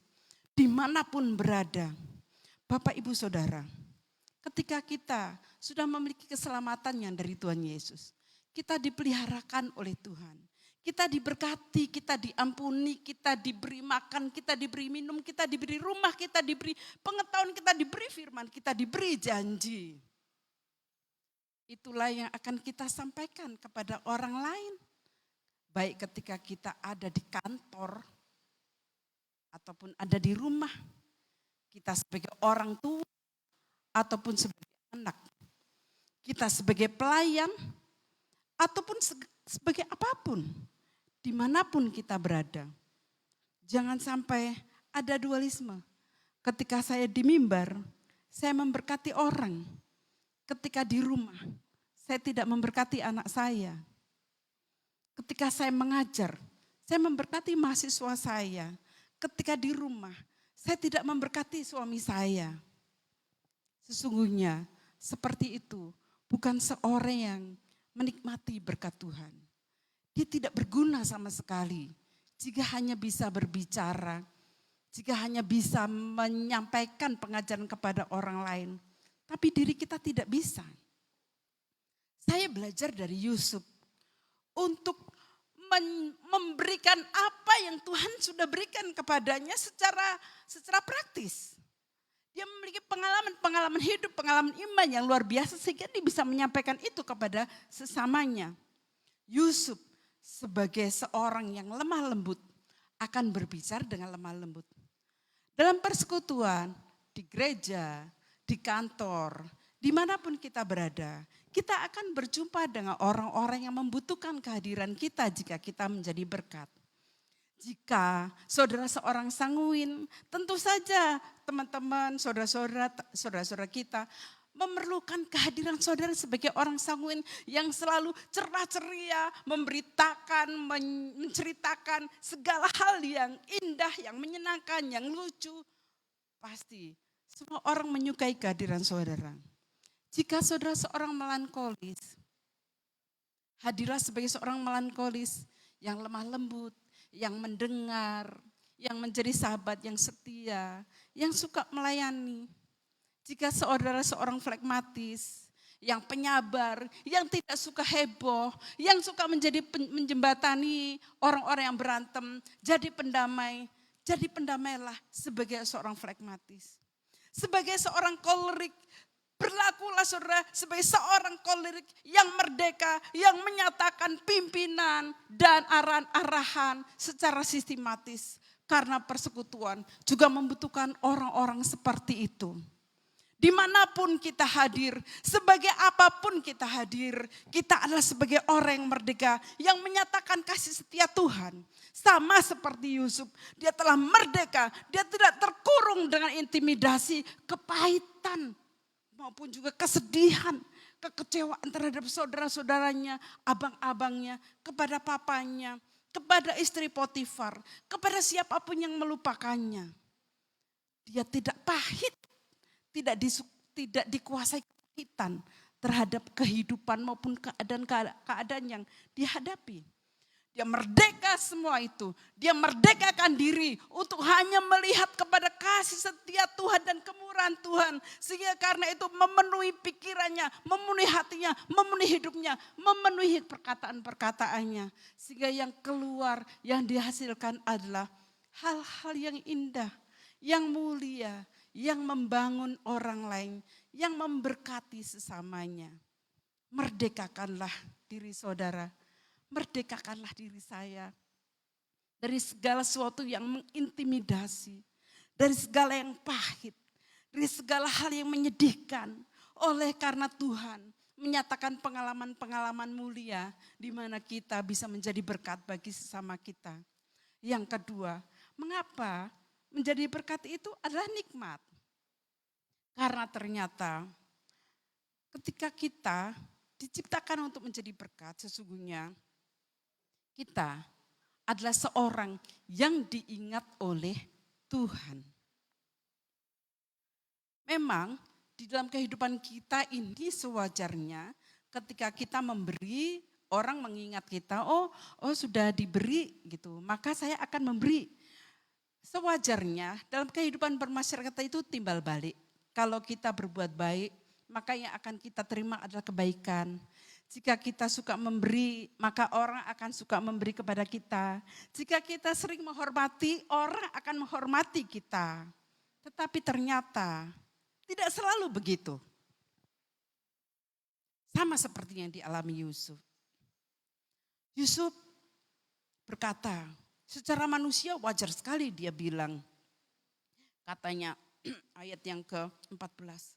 dimanapun berada. Bapak, Ibu, Saudara, ketika kita sudah memiliki keselamatan yang dari Tuhan Yesus, kita dipeliharakan oleh Tuhan. Kita diberkati, kita diampuni, kita diberi makan, kita diberi minum, kita diberi rumah, kita diberi pengetahuan, kita diberi firman, kita diberi janji. Itulah yang akan kita sampaikan kepada orang lain. Baik ketika kita ada di kantor, ataupun ada di rumah. Kita sebagai orang tua, ataupun sebagai anak. Kita sebagai pelayan, ataupun sebagai apapun. Dimanapun kita berada. Jangan sampai ada dualisme. Ketika saya di mimbar, saya memberkati orang. Ketika di rumah, saya tidak memberkati anak saya. Ketika saya mengajar, saya memberkati mahasiswa saya. Ketika di rumah, saya tidak memberkati suami saya. Sesungguhnya seperti itu bukan seorang yang menikmati berkat Tuhan. Dia tidak berguna sama sekali jika hanya bisa berbicara, jika hanya bisa menyampaikan pengajaran kepada orang lain. Tapi diri kita tidak bisa. Saya belajar dari Yusuf untuk memberikan apa yang Tuhan sudah berikan kepadanya secara praktis. Dia memiliki pengalaman hidup, pengalaman iman yang luar biasa sehingga dia bisa menyampaikan itu kepada sesamanya. Yusuf sebagai seorang yang lemah lembut akan berbicara dengan lemah lembut. Dalam persekutuan, di gereja, di kantor, dimanapun kita berada, kita akan berjumpa dengan orang-orang yang membutuhkan kehadiran kita jika kita menjadi berkat. Jika saudara seorang sanguin, tentu saja teman-teman, saudara-saudara kita memerlukan kehadiran saudara sebagai orang sanguin yang selalu cerah ceria, memberitakan, menceritakan segala hal yang indah, yang menyenangkan, yang lucu. Pasti semua orang menyukai kehadiran saudara. Jika saudara seorang melankolis, hadirlah sebagai seorang melankolis yang lemah lembut, yang mendengar, yang menjadi sahabat yang setia, yang suka melayani. Jika saudara seorang flegmatis, yang penyabar, yang tidak suka heboh, yang suka menjembatani orang-orang yang berantem, jadi pendamai, jadi pendamailah sebagai seorang flegmatis. Sebagai seorang kolerik, berlakulah saudara sebagai seorang kolerik yang merdeka, yang menyatakan pimpinan dan arahan-arahan secara sistematis. Karena persekutuan juga membutuhkan orang-orang seperti itu. Dimanapun kita hadir, sebagai apapun kita hadir, kita adalah sebagai orang yang merdeka, yang menyatakan kasih setia Tuhan. Sama seperti Yusuf, dia telah merdeka, dia tidak terkurung dengan intimidasi, kepahitan, maupun juga kesedihan, kekecewaan terhadap saudara-saudaranya, abang-abangnya, kepada papanya, kepada istri Potifar, kepada siapapun yang melupakannya. Dia tidak pahit, tidak dikuasai kepahitan terhadap kehidupan maupun keadaan yang dihadapi. Dia merdeka semua itu. Dia merdekakan diri untuk hanya melihat kepada kasih setia Tuhan dan kemurahan Tuhan. Sehingga karena itu memenuhi pikirannya, memenuhi hatinya, memenuhi hidupnya, memenuhi perkataan-perkataannya. Sehingga yang keluar, yang dihasilkan adalah hal-hal yang indah, yang mulia, yang membangun orang lain, yang memberkati sesamanya. Merdekakanlah diri saudara. Merdekakanlah diri saya dari segala sesuatu yang mengintimidasi, dari segala yang pahit, dari segala hal yang menyedihkan. Oleh karena Tuhan menyatakan pengalaman-pengalaman mulia di mana kita bisa menjadi berkat bagi sesama kita. Yang kedua, mengapa menjadi berkat itu adalah nikmat? Karena ternyata ketika kita diciptakan untuk menjadi berkat, sesungguhnya kita adalah seorang yang diingat oleh Tuhan. Memang di dalam kehidupan kita ini sewajarnya ketika kita memberi, orang mengingat kita, oh sudah diberi gitu, maka saya akan memberi. Sewajarnya dalam kehidupan bermasyarakat itu timbal balik. Kalau kita berbuat baik, maka yang akan kita terima adalah kebaikan. Jika kita suka memberi, maka orang akan suka memberi kepada kita. Jika kita sering menghormati, orang akan menghormati kita. Tetapi ternyata tidak selalu begitu. Sama seperti yang dialami Yusuf. Yusuf berkata, secara manusia wajar sekali dia bilang. Katanya ayat yang ke-14.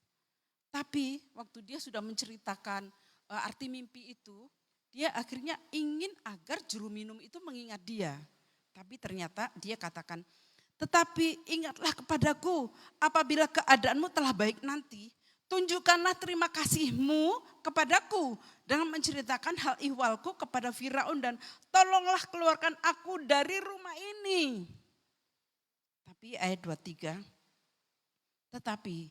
Tapi waktu dia sudah menceritakan arti mimpi itu, dia akhirnya ingin agar juru minum itu mengingat dia. Tapi ternyata dia katakan, tetapi ingatlah kepadaku apabila keadaanmu telah baik nanti, tunjukkanlah terima kasihmu kepadaku dengan menceritakan hal ihwalku kepada Firaun dan tolonglah keluarkan aku dari rumah ini. Tapi ayat 23, tetapi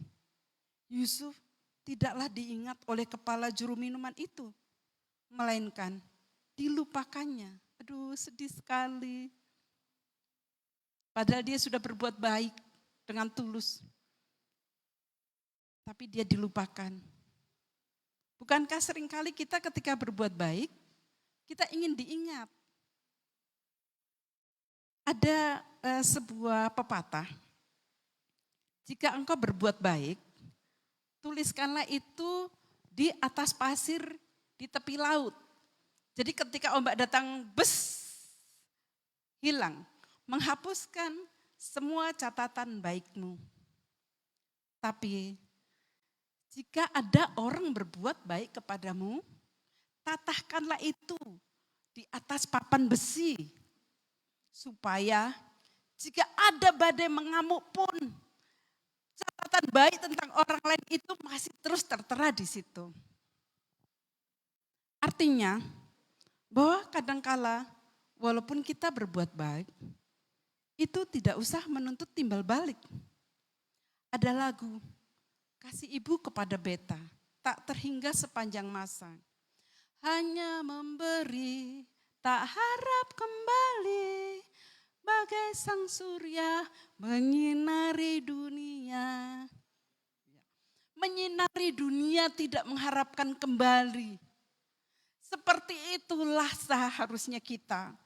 Yusuf tidaklah diingat oleh kepala juru minuman itu, melainkan dilupakannya. Aduh, sedih sekali. Padahal dia sudah berbuat baik dengan tulus. Tapi dia dilupakan. Bukankah seringkali kita ketika berbuat baik, kita ingin diingat. Ada sebuah pepatah, jika engkau berbuat baik, tuliskanlah itu di atas pasir di tepi laut. Jadi ketika ombak datang, hilang. Menghapuskan semua catatan baikmu. Tapi jika ada orang berbuat baik kepadamu, tatahkanlah itu di atas papan besi. Supaya jika ada badai mengamuk pun, catatan baik tentang orang lain itu masih terus tertera di situ. Artinya bahwa kadangkala walaupun kita berbuat baik, itu tidak usah menuntut timbal balik. Ada lagu, kasih ibu kepada beta, tak terhingga sepanjang masa. Hanya memberi tak harap kembali bagai sang surya menyinari dunia. Menyinari dunia tidak mengharapkan kembali. Seperti itulah seharusnya kita.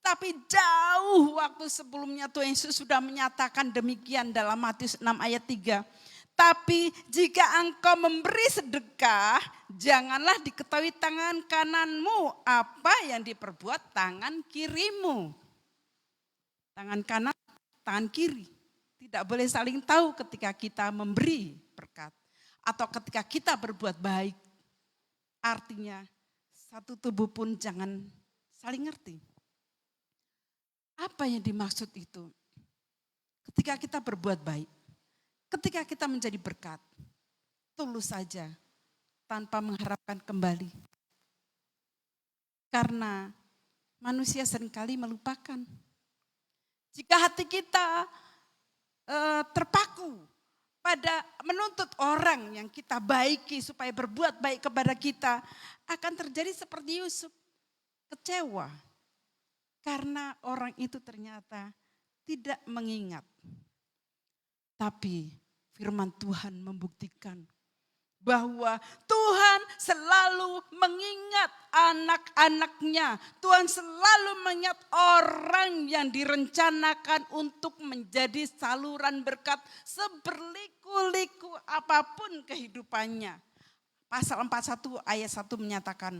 Tapi jauh waktu sebelumnya Tuhan Yesus sudah menyatakan demikian dalam Matius 6 ayat 3. Tapi jika engkau memberi sedekah, janganlah diketahui tangan kananmu apa yang diperbuat tangan kirimu. Tangan kanan, tangan kiri. Tidak boleh saling tahu ketika kita memberi berkat. Atau ketika kita berbuat baik. Artinya satu tubuh pun jangan saling ngerti. Apa yang dimaksud itu? Ketika kita berbuat baik. Ketika kita menjadi berkat, tulus saja tanpa mengharapkan kembali. Karena manusia seringkali melupakan. Jika hati kita terpaku pada menuntut orang yang kita baiki supaya berbuat baik kepada kita, akan terjadi seperti Yusuf, kecewa. Karena orang itu ternyata tidak mengingat. Tapi firman Tuhan membuktikan bahwa Tuhan selalu mengingat anak-anaknya. Tuhan selalu mengingat orang yang direncanakan untuk menjadi saluran berkat seberliku-liku apapun kehidupannya. Pasal 41 ayat 1 menyatakan,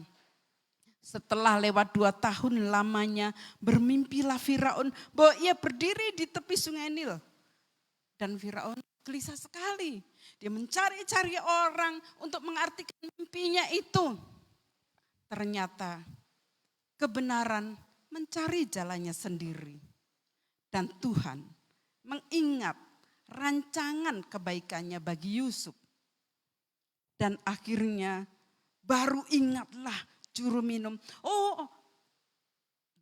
setelah lewat 2 tahun lamanya bermimpilah Firaun bahwa ia berdiri di tepi sungai Nil. Dan Firaun gelisah sekali. Dia mencari-cari orang untuk mengartikan mimpinya itu. Ternyata kebenaran mencari jalannya sendiri. Dan Tuhan mengingat rancangan kebaikannya bagi Yusuf. Dan akhirnya baru ingatlah juru minum.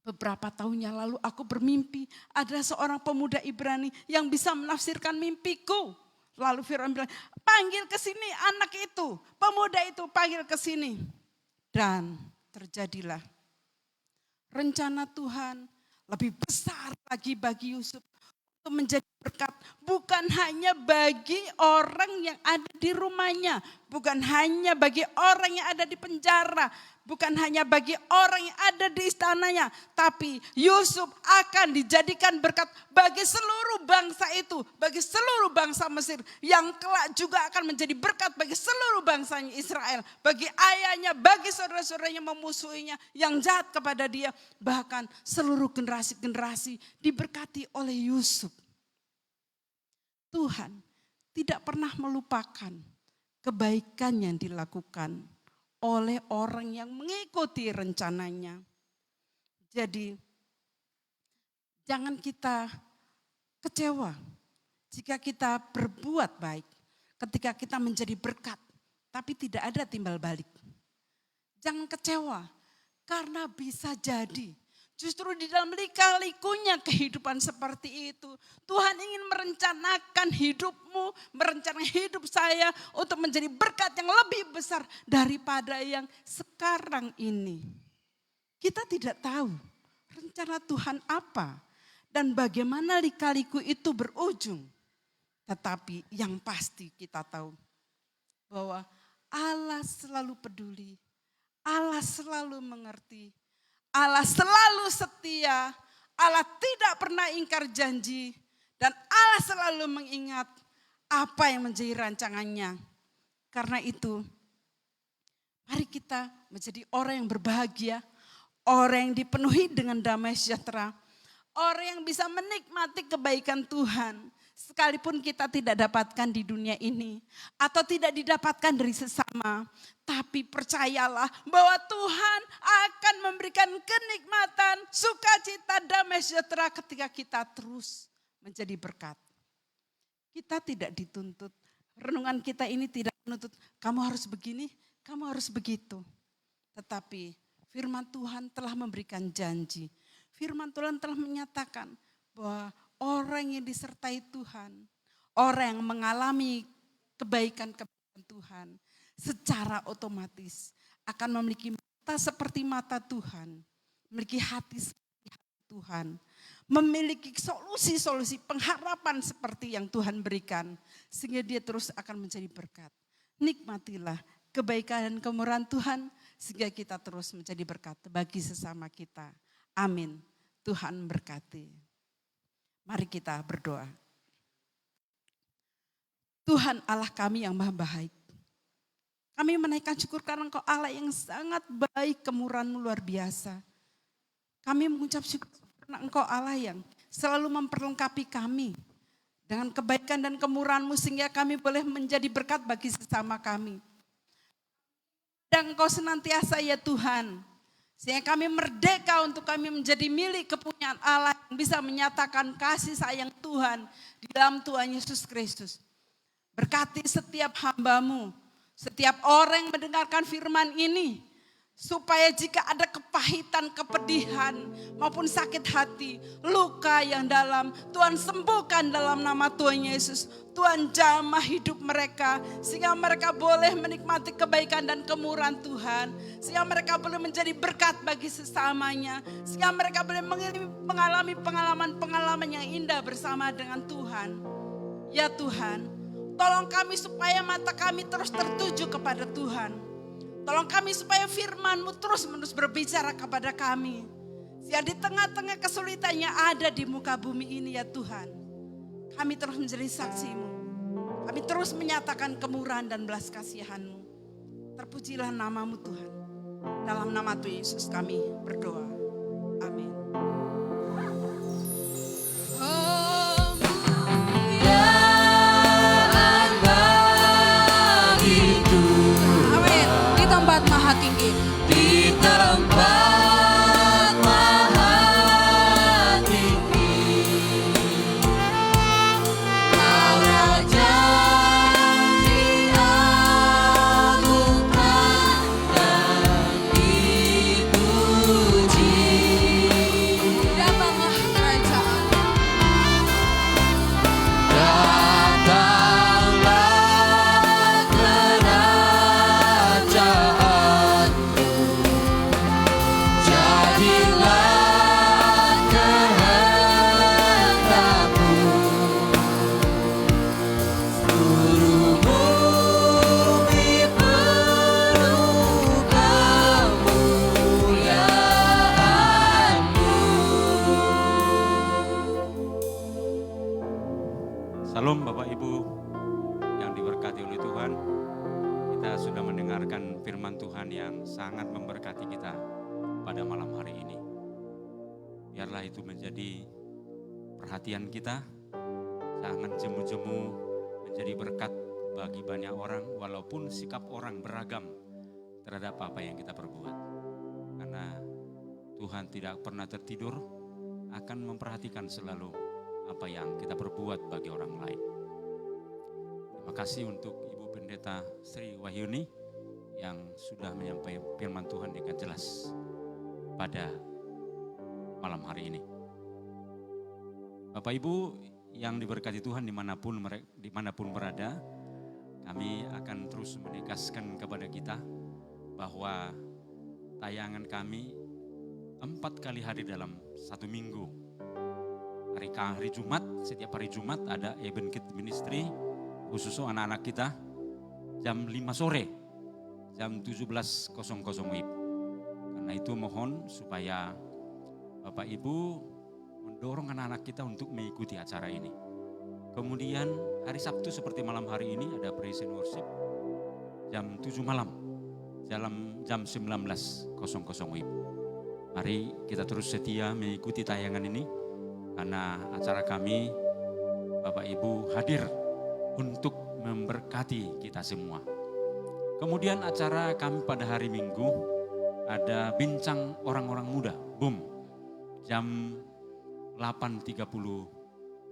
Beberapa tahun yang lalu aku bermimpi ada seorang pemuda Ibrani yang bisa menafsirkan mimpiku. Lalu Firaun bilang, panggil ke sini anak itu, pemuda itu panggil ke sini. Dan terjadilah rencana Tuhan lebih besar lagi bagi Yusuf untuk menjadi berkat. Bukan hanya bagi orang yang ada di rumahnya, bukan hanya bagi orang yang ada di penjara, bukan hanya bagi orang yang ada di istananya, tapi Yusuf akan dijadikan berkat bagi seluruh bangsa itu, bagi seluruh bangsa Mesir, yang kelak juga akan menjadi berkat bagi seluruh bangsanya Israel, bagi ayahnya, bagi saudara-saudaranya memusuhinya, yang jahat kepada dia, bahkan seluruh generasi-generasi diberkati oleh Yusuf. Tuhan tidak pernah melupakan kebaikan yang dilakukan oleh orang yang mengikuti rencananya. Jadi jangan kita kecewa jika kita berbuat baik, ketika kita menjadi berkat, tapi tidak ada timbal balik. Jangan kecewa karena bisa jadi justru di dalam lika-likunya kehidupan seperti itu, Tuhan ingin merencanakan hidupmu, merencanakan hidup saya untuk menjadi berkat yang lebih besar daripada yang sekarang ini. Kita tidak tahu rencana Tuhan apa dan bagaimana lika-liku itu berujung. Tetapi yang pasti kita tahu bahwa Allah selalu peduli, Allah selalu mengerti, Allah selalu setia, Allah tidak pernah ingkar janji, dan Allah selalu mengingat apa yang menjadi rancangannya. Karena itu, mari kita menjadi orang yang berbahagia, orang yang dipenuhi dengan damai sejahtera, orang yang bisa menikmati kebaikan Tuhan, sekalipun kita tidak dapatkan di dunia ini atau tidak didapatkan dari sesama, tapi percayalah bahwa Tuhan akan memberikan kenikmatan, sukacita, damai sejahtera ketika kita terus menjadi berkat. Kita tidak dituntut, renungan kita ini tidak menuntut kamu harus begini, kamu harus begitu. Tetapi firman Tuhan telah memberikan janji. Firman Tuhan telah menyatakan bahwa orang yang disertai Tuhan, orang yang mengalami kebaikan-kebaikan Tuhan, secara otomatis akan memiliki mata seperti mata Tuhan, memiliki hati seperti hati Tuhan, memiliki solusi-solusi pengharapan seperti yang Tuhan berikan, sehingga dia terus akan menjadi berkat. Nikmatilah kebaikan dan kemurahan Tuhan, sehingga kita terus menjadi berkat bagi sesama kita. Amin. Tuhan berkati. Mari kita berdoa. Tuhan Allah kami yang maha baik. Kami menaikkan syukur karena Engkau Allah yang sangat baik, kemurahan-Mu luar biasa. Kami mengucap syukur karena Engkau Allah yang selalu memperlengkapi kami dengan kebaikan dan kemurahan-Mu sehingga kami boleh menjadi berkat bagi sesama kami. Dan Engkau senantiasa ya Tuhan, sehingga kami merdeka untuk kami menjadi milik kepunyaan Allah yang bisa menyatakan kasih sayang Tuhan di dalam Tuhan Yesus Kristus. Berkati setiap hamba-Mu, setiap orang yang mendengarkan firman ini, supaya jika ada kepahitan, kepedihan, maupun sakit hati, luka yang dalam, Tuhan sembuhkan dalam nama Tuhan Yesus. Tuhan jamah hidup mereka, sehingga mereka boleh menikmati kebaikan dan kemurahan Tuhan. Sehingga mereka boleh menjadi berkat bagi sesamanya. Sehingga mereka boleh mengalami pengalaman-pengalaman yang indah bersama dengan Tuhan. Ya Tuhan, tolong kami supaya mata kami terus tertuju kepada Tuhan. Tolong kami supaya firman-Mu terus-menerus berbicara kepada kami. Sehingga di tengah-tengah kesulitan yang ada di muka bumi ini ya Tuhan, kami terus menjadi saksi-Mu. Kami terus menyatakan kemurahan dan belas kasihan-Mu. Terpujilah nama-Mu Tuhan. Dalam nama Tuhan Yesus kami berdoa. Amin. Tinggi di tempat maha tinggi, Kau Raja diagungkan dan dipuji. datanglah kerajaan, Datanglah kerajaan, jadilah kehendak-Mu, seluruh bumi penuh kemuliaan-Mu. Salam Bapak Ibu yang diberkati oleh Tuhan. Kita sudah mendengarkan firman Tuhan yang sangat memberkati kita pada malam hari ini. Biarlah itu menjadi perhatian kita, jangan jemu-jemu menjadi berkat bagi banyak orang walaupun sikap orang beragam terhadap apa yang kita perbuat. Karena Tuhan tidak pernah tertidur, akan memperhatikan selalu apa yang kita perbuat bagi orang lain. Terima kasih untuk Ibu Pendeta Sri Wahyuni yang sudah menyampaikan firman Tuhan dengan jelas pada malam hari ini. Bapak Ibu yang diberkati Tuhan dimanapun berada, kami akan terus menegaskan kepada kita bahwa tayangan kami 4 kali hari dalam 1 minggu. Hari Jumat, setiap hari Jumat ada Eben Kid Ministry, khusus anak-anak kita, jam 5 sore, jam 17.00 WIB. Karena itu mohon supaya Bapak Ibu mendorong anak-anak kita untuk mengikuti acara ini. Kemudian hari Sabtu seperti malam hari ini ada praise and worship, jam 7 malam, jam 19.00 WIB. Mari kita terus setia mengikuti tayangan ini, karena acara kami Bapak Ibu hadir untuk memberkati kita semua. Kemudian acara kami pada hari Minggu ada bincang orang-orang muda, boom, jam 8.30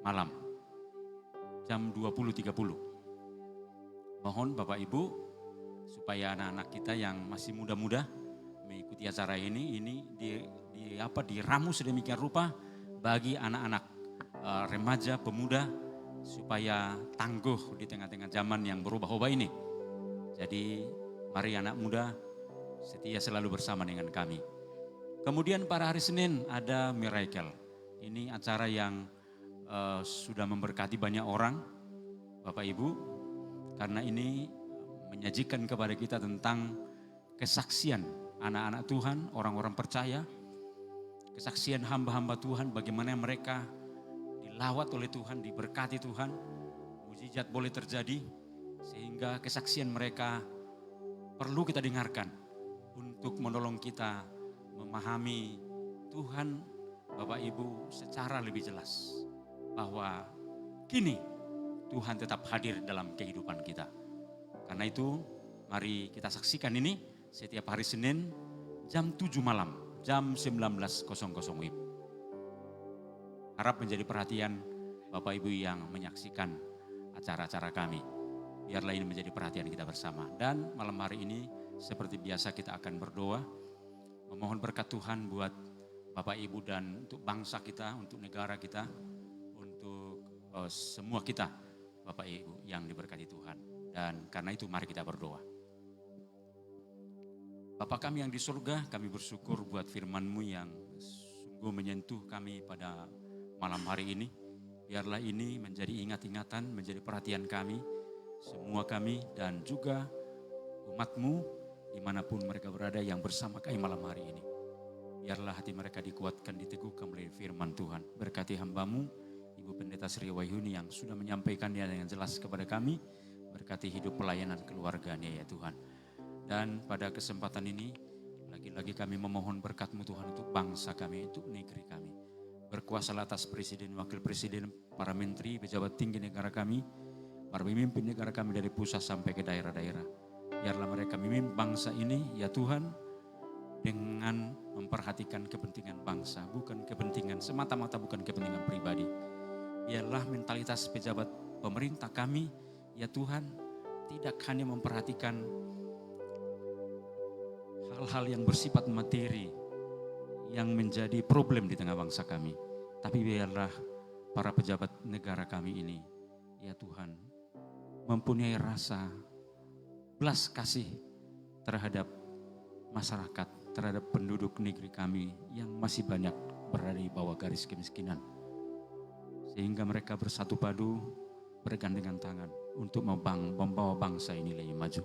malam, jam 20.30. Mohon Bapak Ibu supaya anak-anak kita yang masih muda-muda mengikuti acara ini diramu sedemikian rupa bagi anak-anak remaja, pemuda, supaya tangguh di tengah-tengah zaman yang berubah-ubah ini. Jadi mari anak muda setia selalu bersama dengan kami. Kemudian pada hari Senin ada Miracle. Ini acara yang sudah memberkati banyak orang, Bapak Ibu. Karena ini menyajikan kepada kita tentang kesaksian anak-anak Tuhan, orang-orang percaya. Kesaksian hamba-hamba Tuhan, bagaimana mereka dilawat oleh Tuhan, diberkati Tuhan. Mujizat boleh terjadi, sehingga kesaksian mereka perlu kita dengarkan untuk menolong kita memahami Tuhan, Bapak Ibu, secara lebih jelas. Bahwa kini Tuhan tetap hadir dalam kehidupan kita. Karena itu mari kita saksikan ini setiap hari Senin jam 7 malam, jam 19.00 WIB. Harap menjadi perhatian Bapak Ibu yang menyaksikan acara-acara kami. Biarlah ini menjadi perhatian kita bersama. Dan malam hari ini seperti biasa kita akan berdoa. Memohon berkat Tuhan buat Bapak Ibu dan untuk bangsa kita, untuk negara kita, untuk semua kita Bapak Ibu yang diberkati Tuhan. Dan karena itu mari kita berdoa. Bapa kami yang di surga, kami bersyukur buat firman-Mu yang sungguh menyentuh kami pada malam hari ini. Biarlah ini menjadi ingat-ingatan, menjadi perhatian kami, semua kami dan juga umat-Mu dimanapun mereka berada yang bersama kami malam hari ini. Biarlah hati mereka dikuatkan, diteguhkan melalui firman Tuhan. Berkati hamba-Mu, Ibu Pendeta Sri Wahyuni yang sudah menyampaikannya dengan jelas kepada kami. Berkati hidup pelayanan keluarganya ya Tuhan. Dan pada kesempatan ini, lagi-lagi kami memohon berkat-Mu Tuhan untuk bangsa kami, untuk negeri kami. Berkuasalah atas Presiden, Wakil Presiden, para menteri, pejabat tinggi negara kami, para pemimpin negara kami dari pusat sampai ke daerah-daerah. Biarlah mereka memimpin bangsa ini, ya Tuhan, dengan memperhatikan kepentingan bangsa, bukan kepentingan semata-mata, bukan kepentingan pribadi. Biarlah mentalitas pejabat pemerintah kami, ya Tuhan, tidak hanya memperhatikan hal-hal yang bersifat materi yang menjadi problem di tengah bangsa kami. Tapi biarlah para pejabat negara kami ini, ya Tuhan, mempunyai rasa belas kasih terhadap masyarakat, terhadap penduduk negeri kami yang masih banyak berada di bawah garis kemiskinan. Sehingga mereka bersatu padu, bergandengan tangan untuk membawa bangsa ini lebih maju.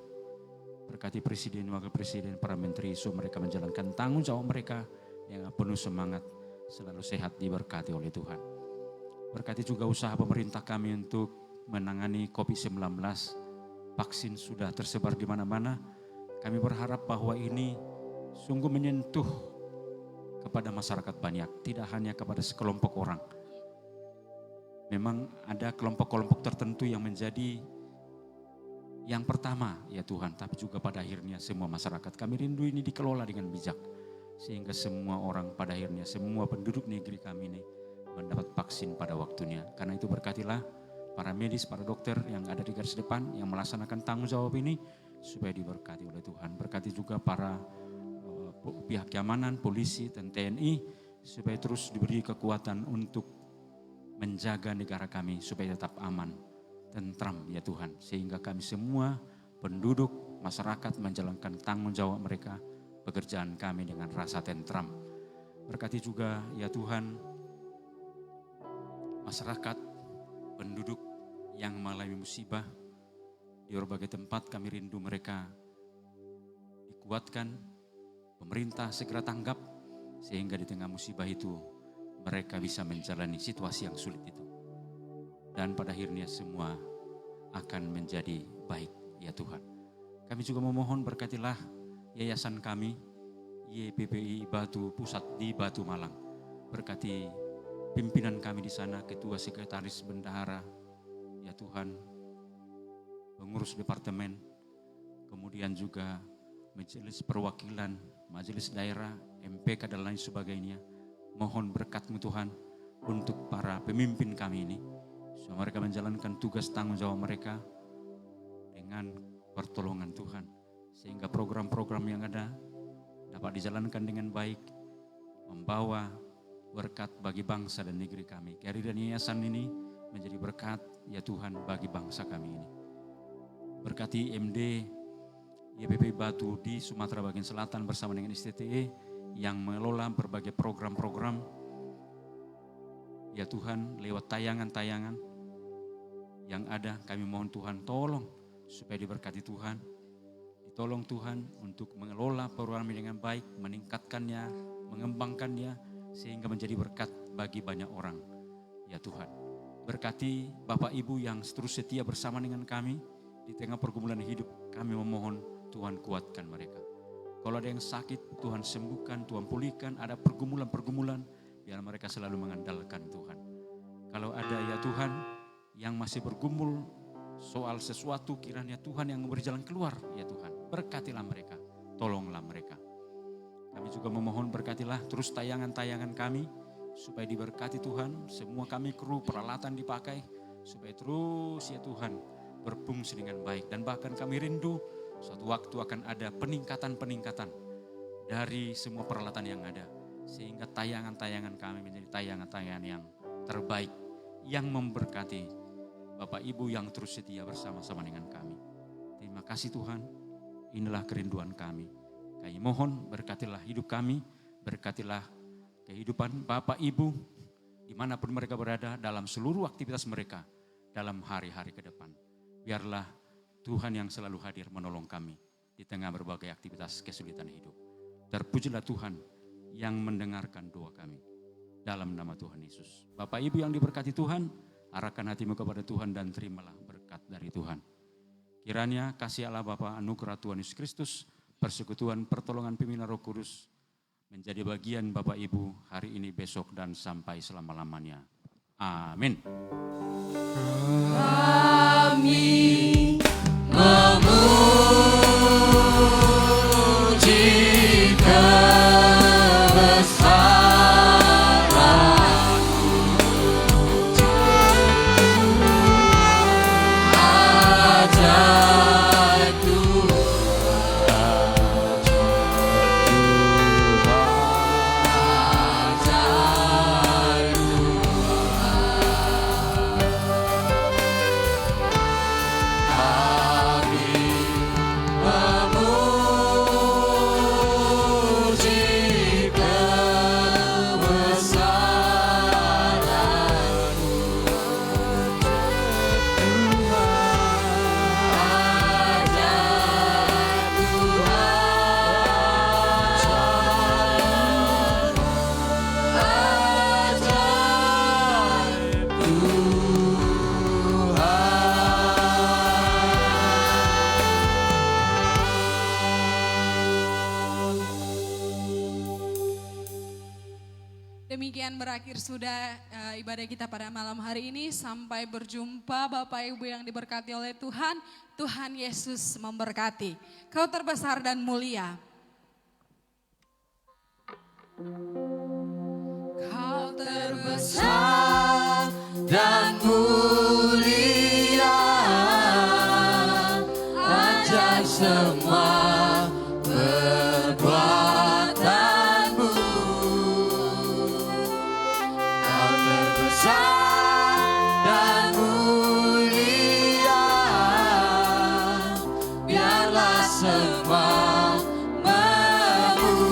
Berkati Presiden, Wakil Presiden, para menteri, mereka menjalankan tanggung jawab mereka yang penuh semangat, selalu sehat, diberkati oleh Tuhan. Berkati juga usaha pemerintah kami untuk menangani COVID-19. Vaksin sudah tersebar di mana-mana. Kami berharap bahwa ini sungguh menyentuh kepada masyarakat banyak, tidak hanya kepada sekelompok orang. Memang ada kelompok-kelompok tertentu yang menjadi yang pertama ya Tuhan, tapi juga pada akhirnya semua masyarakat. Kami rindu ini dikelola dengan bijak, sehingga semua orang pada akhirnya, semua penduduk negeri kami ini mendapat vaksin pada waktunya. Karena itu berkatilah para medis, para dokter yang ada di garis depan, yang melaksanakan tanggung jawab ini, supaya diberkati oleh Tuhan. Berkati juga para pihak keamanan, polisi dan TNI, supaya terus diberi kekuatan untuk menjaga negara kami, supaya tetap aman, tentram ya Tuhan. Sehingga kami semua penduduk, masyarakat menjalankan tanggung jawab mereka, pekerjaan kami dengan rasa tentram. Berkati juga ya Tuhan, masyarakat, penduduk yang mengalami musibah di berbagai tempat, kami rindu mereka dikuatkan, pemerintah segera tanggap, sehingga di tengah musibah itu mereka bisa menjalani situasi yang sulit itu. Dan pada akhirnya semua akan menjadi baik ya Tuhan. Kami juga memohon berkatilah yayasan kami, YPPI Batu Pusat di Batu Malang. Berkati pimpinan kami di sana, ketua, sekretaris, bendahara, ya Tuhan, pengurus departemen, kemudian juga majelis perwakilan, majelis daerah, MPK dan lain sebagainya. Mohon berkat-Mu Tuhan untuk para pemimpin kami ini, supaya mereka menjalankan tugas tanggung jawab mereka dengan pertolongan Tuhan, sehingga program-program yang ada dapat dijalankan dengan baik, membawa berkat bagi bangsa dan negeri kami. Kehadiran yayasan ini menjadi berkat ya Tuhan bagi bangsa kami ini. Berkati MD YPP Batu di Sumatera bagian selatan bersama dengan STTE yang mengelola berbagai program-program. Ya Tuhan, lewat tayangan-tayangan yang ada, kami mohon Tuhan tolong supaya diberkati Tuhan. Ditolong Tuhan untuk mengelola program ini dengan baik, meningkatkannya, mengembangkannya, sehingga menjadi berkat bagi banyak orang. Ya Tuhan, berkati Bapak Ibu yang terus setia bersama dengan kami di tengah pergumulan hidup. Kami memohon Tuhan kuatkan mereka. Kalau ada yang sakit, Tuhan sembuhkan, Tuhan pulihkan. Ada pergumulan-pergumulan, biar mereka selalu mengandalkan Tuhan. Kalau ada ya Tuhan yang masih bergumul soal sesuatu, kiranya Tuhan yang memberi jalan keluar. Ya Tuhan, berkatilah mereka, tolonglah mereka. Kami juga memohon berkatilah terus tayangan-tayangan kami, supaya diberkati Tuhan. Semua kami kru, peralatan dipakai, supaya terus ya Tuhan berfungsi dengan baik. Dan bahkan kami rindu suatu waktu akan ada peningkatan-peningkatan dari semua peralatan yang ada. Sehingga tayangan-tayangan kami menjadi tayangan-tayangan yang terbaik, yang memberkati Bapak Ibu yang terus setia bersama-sama dengan kami. Terima kasih Tuhan, inilah kerinduan kami. Kami mohon berkatilah hidup kami, berkatilah kehidupan Bapak Ibu dimanapun mereka berada dalam seluruh aktivitas mereka dalam hari-hari ke depan. Biarlah Tuhan yang selalu hadir menolong kami di tengah berbagai aktivitas kesulitan hidup. Terpujilah Tuhan yang mendengarkan doa kami. Dalam nama Tuhan Yesus. Bapak Ibu yang diberkati Tuhan, arahkan hatimu kepada Tuhan dan terimalah berkat dari Tuhan. Kiranya kasih Allah Bapa, anugerah Tuhan Yesus Kristus, persekutuan pertolongan pimpinan Roh Kudus menjadi bagian Bapak Ibu hari ini, besok, dan sampai selama-lamanya. Amin. Kami memuji Demikian berakhir sudah ibadah kita pada malam hari ini. Sampai berjumpa Bapak Ibu yang diberkati oleh Tuhan. Tuhan Yesus memberkati. Kau terbesar dan mulia. Kau terbesar dan mulia, ajaib semua perbuatanmu. Kau terbesar dan mulia, biarlah semua memujimu.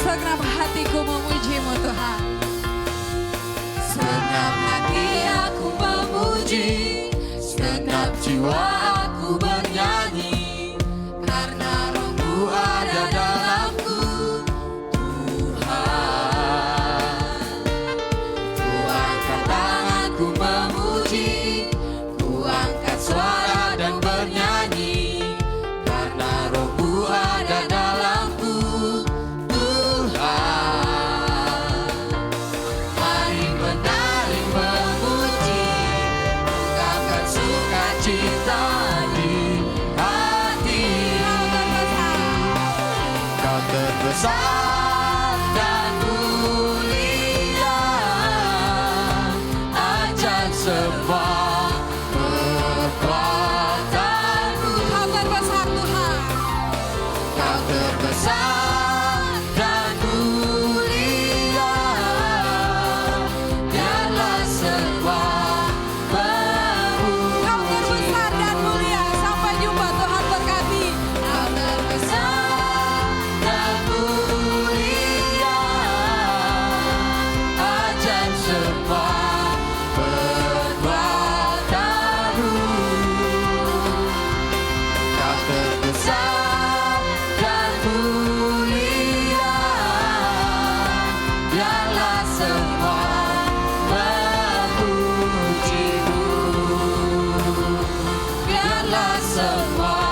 segenap hatiku memujimu Tuhan. Segenap hati aku memuji, segenap jiwa aku bernyanyi, karena Roh-Mu ada dalamku, Tuhan. Ku angkat tanganku memuji, ku angkat suara dan bernyanyi, karena Roh-Mu ada dalamku, Tuhan. Mari menari memuji, ungkapkan sukacita di hati. Kau terbesar dan mulia, ajaib semua biarlah semua